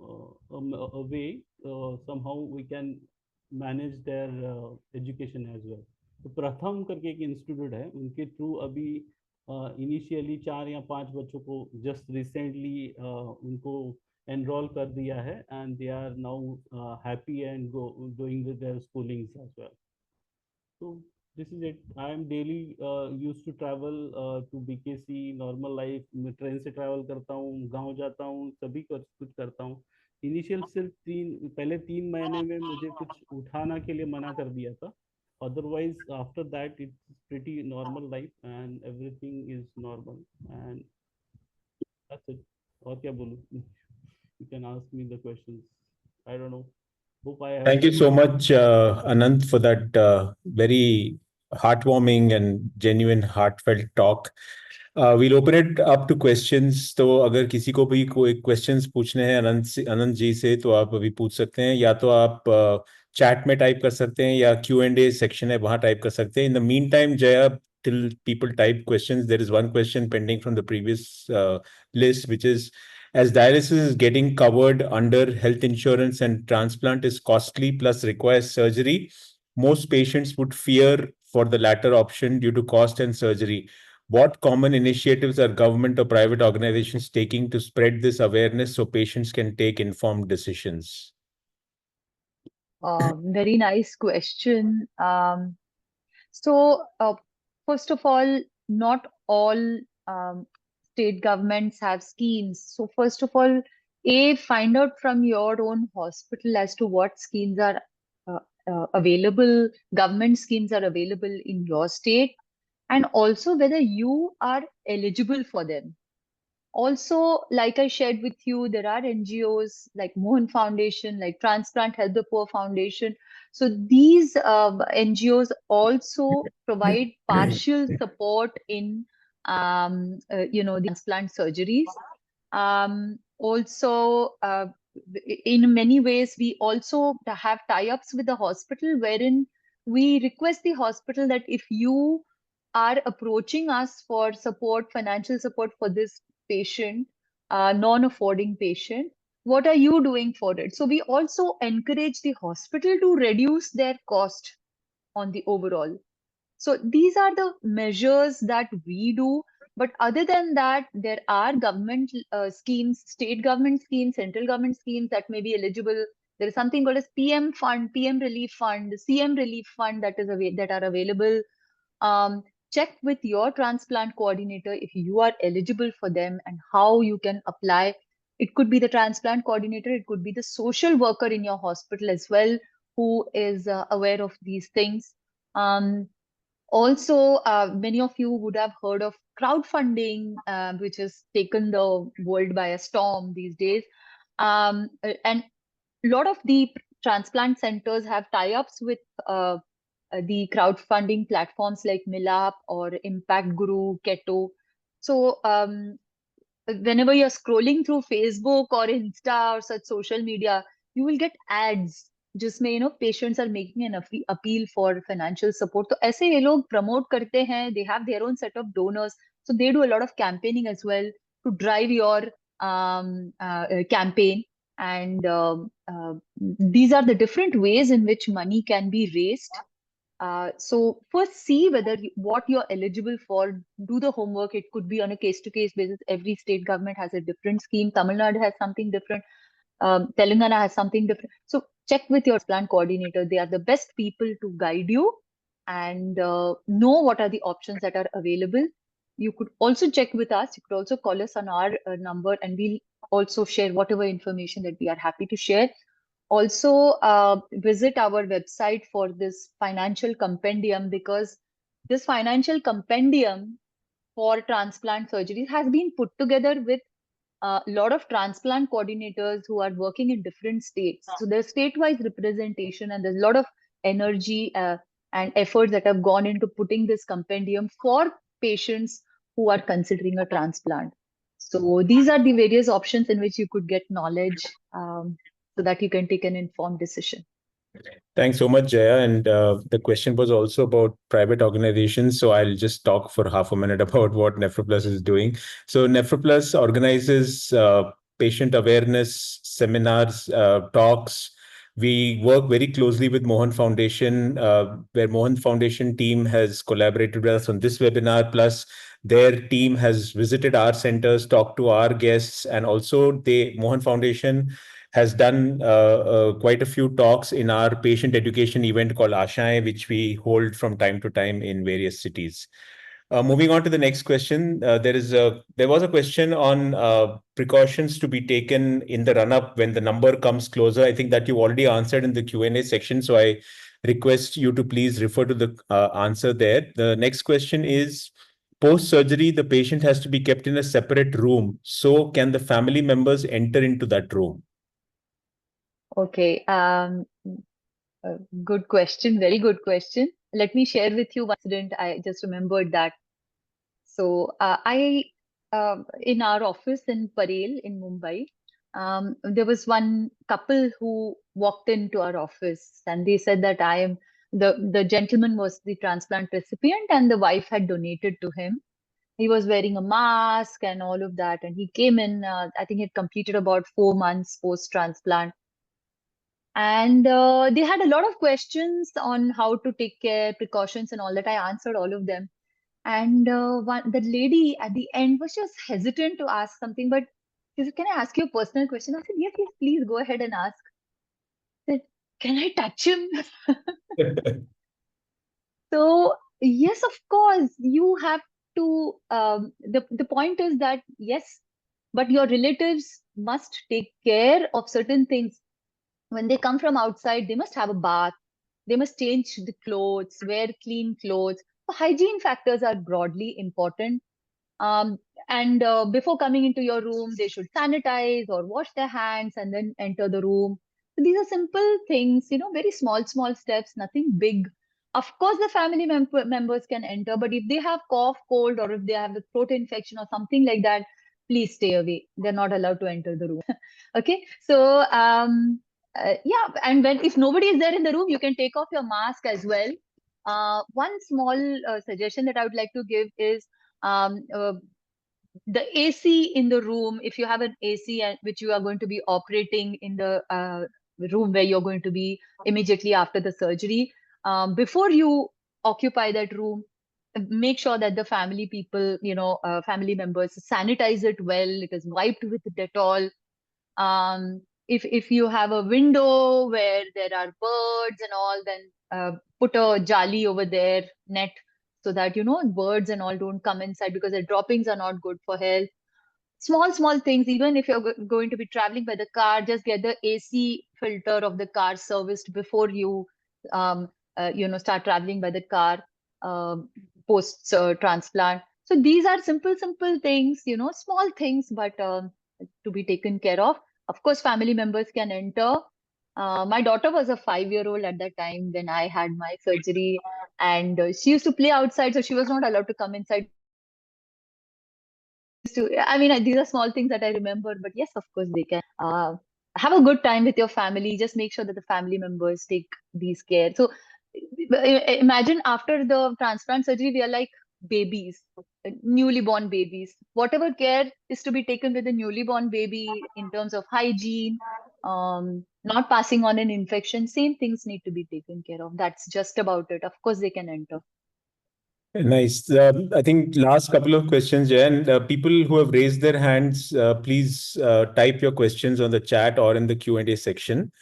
a way, somehow we can manage their education as well. तो प्रथम करके एक इंस्टीट्यूट है, उनके थ्रू अभी इनिशियली 4 या 5 बच्चों को जस्ट रिसेंटली उनको एनरोल कर दिया है, and they are now happy and going with their schoolings as well. So this is it. I am daily used to travel to BKC, normal life. मैं train से travel करता हूँ, गांव जाता हूँ, सभी कुछ करता हूँ। इनिशियल सिर्फ पहले 3 महीने में मुझे कुछ उठाना के लिए मना कर दिया था। Otherwise, after that, it's pretty normal life and everything is normal. And that's it. और क्या बोलूँ? You can ask me the questions. I don't know. Hope I have. Thank you so much, Anant, for that very heartwarming and genuine, heartfelt talk. We'll open it up to questions. तो अगर किसी को भी कोई questions पूछने हैं अनंत जी से, तो आप अभी पूछ सकते हैं, या तो आप चैट में टाइप कर सकते हैं, या Q&A सेक्शन है वहां टाइप कर सकते हैं. In the meantime, Jaya, till people type questions, there is one question pending from the previous list, which is, as dialysis is getting covered under health insurance and transplant is costly plus requires surgery, most patients would fear for the latter option due to cost and surgery. What common initiatives are government or private organizations taking to spread this awareness so patients can take informed decisions? Very nice question. So, first of all, not all state governments have schemes. So, first of all, find out from your own hospital as to what schemes are available, government schemes are available in your state, and also whether you are eligible for them. Also, like I shared with you, there are NGOs like Mohan Foundation, like Transplant Help the Poor Foundation. So these NGOs also provide partial support in, the transplant surgeries. Also, in many ways, we also have tie-ups with the hospital, wherein we request the hospital that if you are approaching us for support, financial support for this patient, non-affording patient, what are you doing for it? So we also encourage the hospital to reduce their cost on the overall. So these are the measures that we do. But other than that, there are government schemes, state government schemes, central government schemes that may be eligible. There is something called as PM Fund, PM Relief Fund, the CM Relief Fund that are available. Check with your transplant coordinator if you are eligible for them and how you can apply. It could be the transplant coordinator, it could be the social worker in your hospital as well, who is aware of these things. Also, many of you would have heard of crowdfunding, which has taken the world by a storm these days. And a lot of the transplant centers have tie-ups with the crowdfunding platforms like Milap or Impact Guru, Keto. So whenever you're scrolling through Facebook or Insta or such social media, you will get ads जिसमें patients are making an appeal for financial support. तो ऐसे ये लोग promote करते हैं. They have their own set of donors, so they do a lot of campaigning as well to drive your campaign. And these are the different ways in which money can be raised. So first see whether what you're eligible for. Do the homework. It could be on a case-to-case basis. Every state government has a different scheme. Tamil Nadu has something different. Telangana has something different. So check with your plan coordinator. They are the best people to guide you and know what are the options that are available. You could also check with us. You could also call us on our number, and we'll also share whatever information that we are happy to share. Also, visit our website for this financial compendium, because this financial compendium for transplant surgery has been put together with a lot of transplant coordinators who are working in different states. So there's state-wise representation, and there's a lot of energy and efforts that have gone into putting this compendium for patients who are considering a transplant. So these are the various options in which you could get knowledge so that you can take an informed decision. Thanks so much, Jaya. And the question was also about private organizations. So I'll just talk for half a minute about what NephroPlus is doing. So NephroPlus organizes patient awareness seminars, talks. We work very closely with Mohan Foundation, where Mohan Foundation team has collaborated with us on this webinar. Plus, their team has visited our centers, talked to our guests, and also Mohan Foundation has done quite a few talks in our patient education event called Ashaएं, which we hold from time to time in various cities. Moving on to the next question, there was a question on precautions to be taken in the run-up when the number comes closer. I think that you already answered in the Q&A section, so I request you to please refer to the answer there. The next question is, post-surgery, the patient has to be kept in a separate room. So can the family members enter into that room? Okay, good question, very good question. Let me share with you one incident. I just remembered that. So in our office in Parel in Mumbai, there was one couple who walked into our office, and they said that the gentleman was the transplant recipient and the wife had donated to him. He was wearing a mask and all of that, and he came in, I think he had completed about 4 months post-transplant. And they had a lot of questions on how to take care, precautions and all that. I answered all of them. And the lady at the end was just hesitant to ask something, but she said, "Can I ask you a personal question?" I said, "Yes, yes, please go ahead and ask." I said, "Can I touch him?" So yes, of course, you have to. The point is that yes, but your relatives must take care of certain things. When they come from outside, they must have a bath. They must change the clothes, wear clean clothes. So hygiene factors are broadly important. And before coming into your room, they should sanitize or wash their hands and then enter the room. So these are simple things, very small, small steps, nothing big. Of course, the family members can enter, but if they have cough, cold, or if they have a throat infection or something like that, please stay away. They're not allowed to enter the room. Okay, so yeah, and if nobody is there in the room, you can take off your mask as well. One small suggestion that I would like to give is the AC in the room. If you have an AC which you are going to be operating in the room where you're going to be immediately after the surgery, before you occupy that room, make sure that the family people, family members sanitize it well. It is wiped with Dettol. If you have a window where there are birds and all, then put a jali over there, net, so that birds and all don't come inside, because the droppings are not good for health. Small things. Even if you're going to be traveling by the car, just get the AC filter of the car serviced before you start traveling by the car post transplant. So these are simple things, small things, but to be taken care of. Of course, family members can enter. My daughter was a 5-year-old at that time when I had my surgery, and she used to play outside, so she was not allowed to come inside. I mean, these are small things that I remember, but yes, of course they can. have a good time with your family. Just make sure that the family members take these care. So imagine after the transplant surgery, we are like babies, newly born babies. Whatever care is to be taken with a newly born baby in terms of hygiene, not passing on an infection, same things need to be taken care of. That's just about it. Of course, they can enter. Nice. I think last couple of questions, Jay, and people who have raised their hands, please type your questions on the chat or in the Q&A section.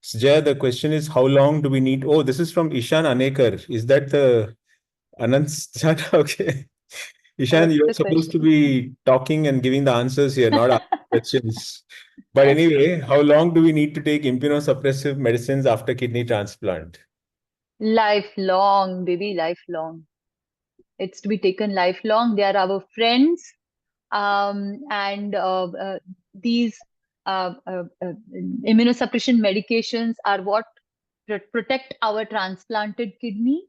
So, Jay, the question is, how long do we need? Oh, this is from Ishan Anekar. Is that the Anand's chat? Okay. Ishan, What's you're the supposed to question? be talking and giving the answers here, not asking questions. But anyway, how long do we need to take immunosuppressive medicines after kidney transplant? Lifelong, baby, lifelong. It's to be taken lifelong. They are our friends, and these immunosuppression medications are what protect our transplanted kidney.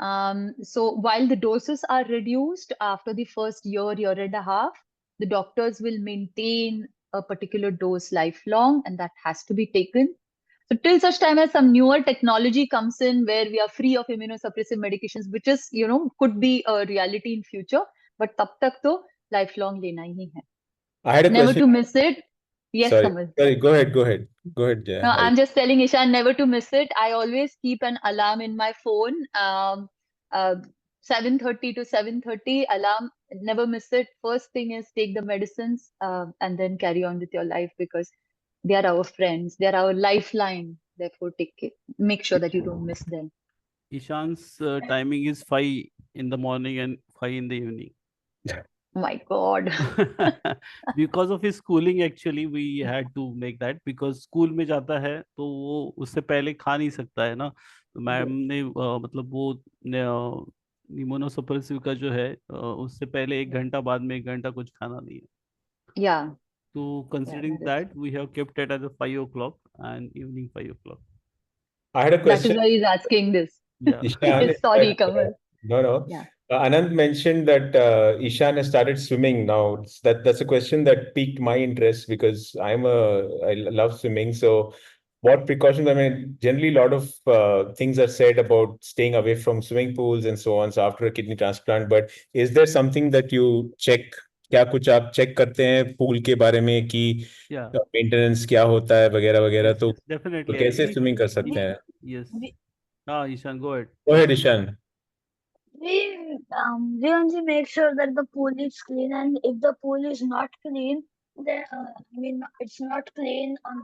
So while the doses are reduced after the first year and a half, the doctors will maintain a particular dose lifelong, and that has to be taken. So till such time as some newer technology comes in where we are free of immunosuppressive medications, which is, could be a reality in future, but tab tak to lifelong lena hi hai. I had a Never question. to miss it. Yes, Sorry, Kamal. sorry. Go ahead. Go ahead. Go ahead, Jay. No, I'm just telling Ishan never to miss it. I always keep an alarm in my phone. 7:30 to 7:30 alarm. Never miss it. First thing is take the medicines, and then carry on with your life, because they are our friends. They are our lifeline. Therefore, make sure that you don't miss them. Ishan's timing is 5 in the morning and 5 in the evening. Oh my God. Because of his schooling actually we had to make that, because school में जाता है तो वो उससे पहले खा नहीं सकता है ना, तो मैम ने मतलब वो इम्यूनोसप्रेसिव का जो है उससे पहले 1 घंटा बाद में 1 घंटा कुछ खाना नहीं है. Yeah. So Yeah, considering that is. that, we have kept it as a 5 o'clock and evening 5 o'clock. I had a That is question. why he's asking this. Yeah. Ishan, is Sorry, that, Kamal. no. Yeah. Anand mentioned that Ishan has started swimming now. That's a question that piqued my interest because I love swimming. So, what precautions? I mean, generally, a lot of things are said about staying away from swimming pools and so on. So, after a kidney transplant, but is there something that you check? क्या कुछ आप check करते हैं pool के बारे में कि Yeah. Maintenance क्या होता है वगैरह वगैरह Yes, तो yes, definitely. कैसे Actually, स्विमिंग कर सकते हैं? yes. We, Ishan, go ahead. Go ahead, Ishan. we only make sure that the pool is clean, and if the pool is not clean, then it's not clean on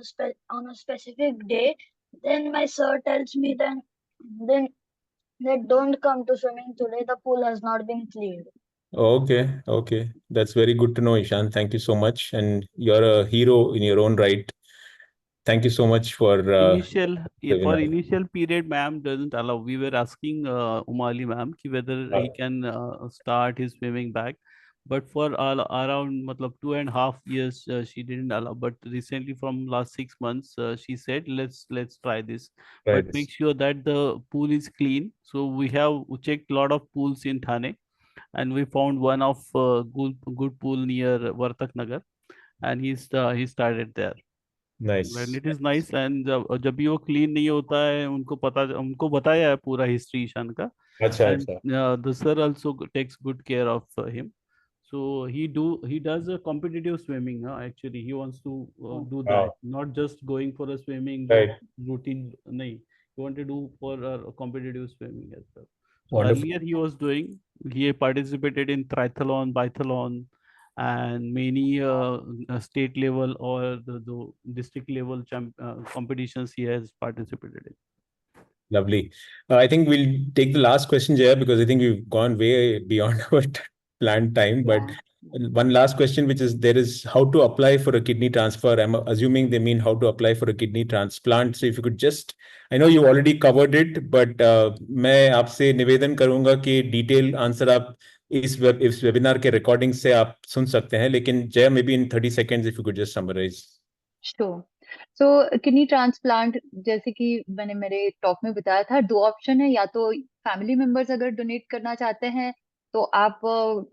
on a specific day, then my sir tells me then that don't come to swimming today. The pool has not been cleaned. Okay. That's very good to know, Ishan. Thank you so much. And you're a hero in your own right. Thank you so much for Initial the for webinar. initial period, ma'am doesn't allow. We were asking Umali ma'am ki whether he can start his swimming back, but for around matlab 2.5 years she didn't allow. But recently, from last 6 months, she said let's try this, Right. but make sure that the pool is clean. So we have checked a lot of pools in Thane, and we found one of good pool near Vartak Nagar, and he started there. Nice. And it is nice. And जब भी वो clean नहीं होता है उनको बताया है पूरा हिस्ट्री ईशान का. अच्छा And अच्छा. the sir also takes good care of him. So he does a competitive swimming. Actually, he wants to do that, Wow. not just going for a swimming Right. routine. nahi. He want to do for a competitive swimming as well. So Wonderful. earlier he participated in triathlon, biathlon, and many state level or the district level competitions he has participated in. Lovely. I think we'll take the last question, Jaya, because I think we've gone way beyond our planned time. But one last question, which is there is how to apply for a kidney transfer. I'm assuming they mean how to apply for a kidney transplant. So if you could just, I know you already covered it, but मैं आपसे निवेदन करूंगा कि detailed answer आप इस webinar के recording से आप सुन सकते हैं. लेकिन Jaya, maybe in 30 seconds, if you could just summarize. Sure. So kidney transplant जैसे कि मैंने मेरे टॉक में बताया था, 2 ऑप्शन है. या तो फैमिली मेंबर्स अगर डोनेट करना चाहते हैं तो आप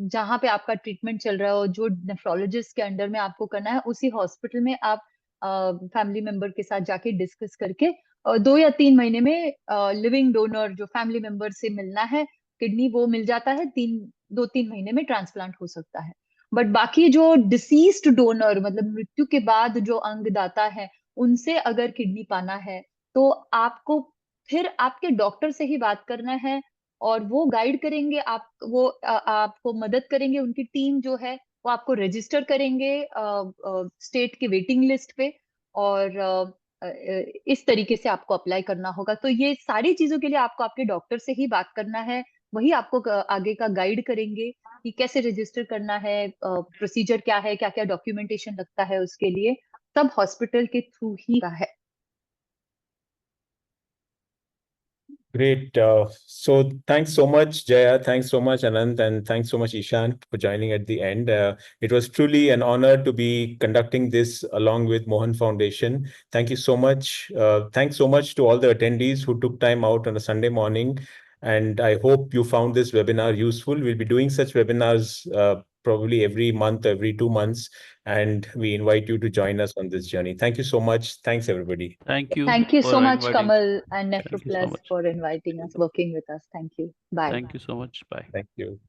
जहाँ पे आपका ट्रीटमेंट चल रहा हो, जो नेफ्रोलॉजिस्ट के अंडर में आपको करना है, उसी हॉस्पिटल में आप फैमिली मेंबर के साथ जाके डिस्कस करके 2 या 3 महीने में लिविंग डोनर जो फैमिली मेंबर से मिलना है किडनी, वो मिल जाता है। 2-3 महीने में ट्रांसप्लांट हो सकता है। बट बाकी जो डिसीज्ड डोनर, मतलब मृत्यु के बाद जो अंग दाता है, उनसे अगर किडनी पाना है तो आपको फिर आपके डॉक्टर से ही बात करना है, और वो गाइड करेंगे आपको मदद करेंगे। उनकी टीम जो है वो आपको रजिस्टर करेंगे स्टेट के वेटिंग लिस्ट पे, और इस तरीके से आपको अप्लाई करना होगा। तो ये सारी चीजों के लिए आपको आपके डॉक्टर से ही बात करना है। वही आपको आगे का गाइड करेंगे कि कैसे रजिस्टर करना है, प्रोसीजर क्या है, क्या क्या डॉक्यूमेंटेशन लगता है उसके लिए, सब हॉस्पिटल के थ्रू ही का है। Great. So thanks so much, Jaya. Thanks so much, Anand. And thanks so much, Ishan, for joining at the end. It was truly an honor to be conducting this along with Mohan Foundation. Thank you so much. Thanks so much to all the attendees who took time out on a Sunday morning. And I hope you found this webinar useful. We'll be doing such webinars probably every month, every 2 months. And we invite you to join us on this journey. Thank you so much. Thanks, everybody. Thank you. Thank you for so much, inviting. Kamal and Thank you so NephroPlus, much. for inviting us, working with us. Thank you. Bye. Thank you so much. Bye. Thank you.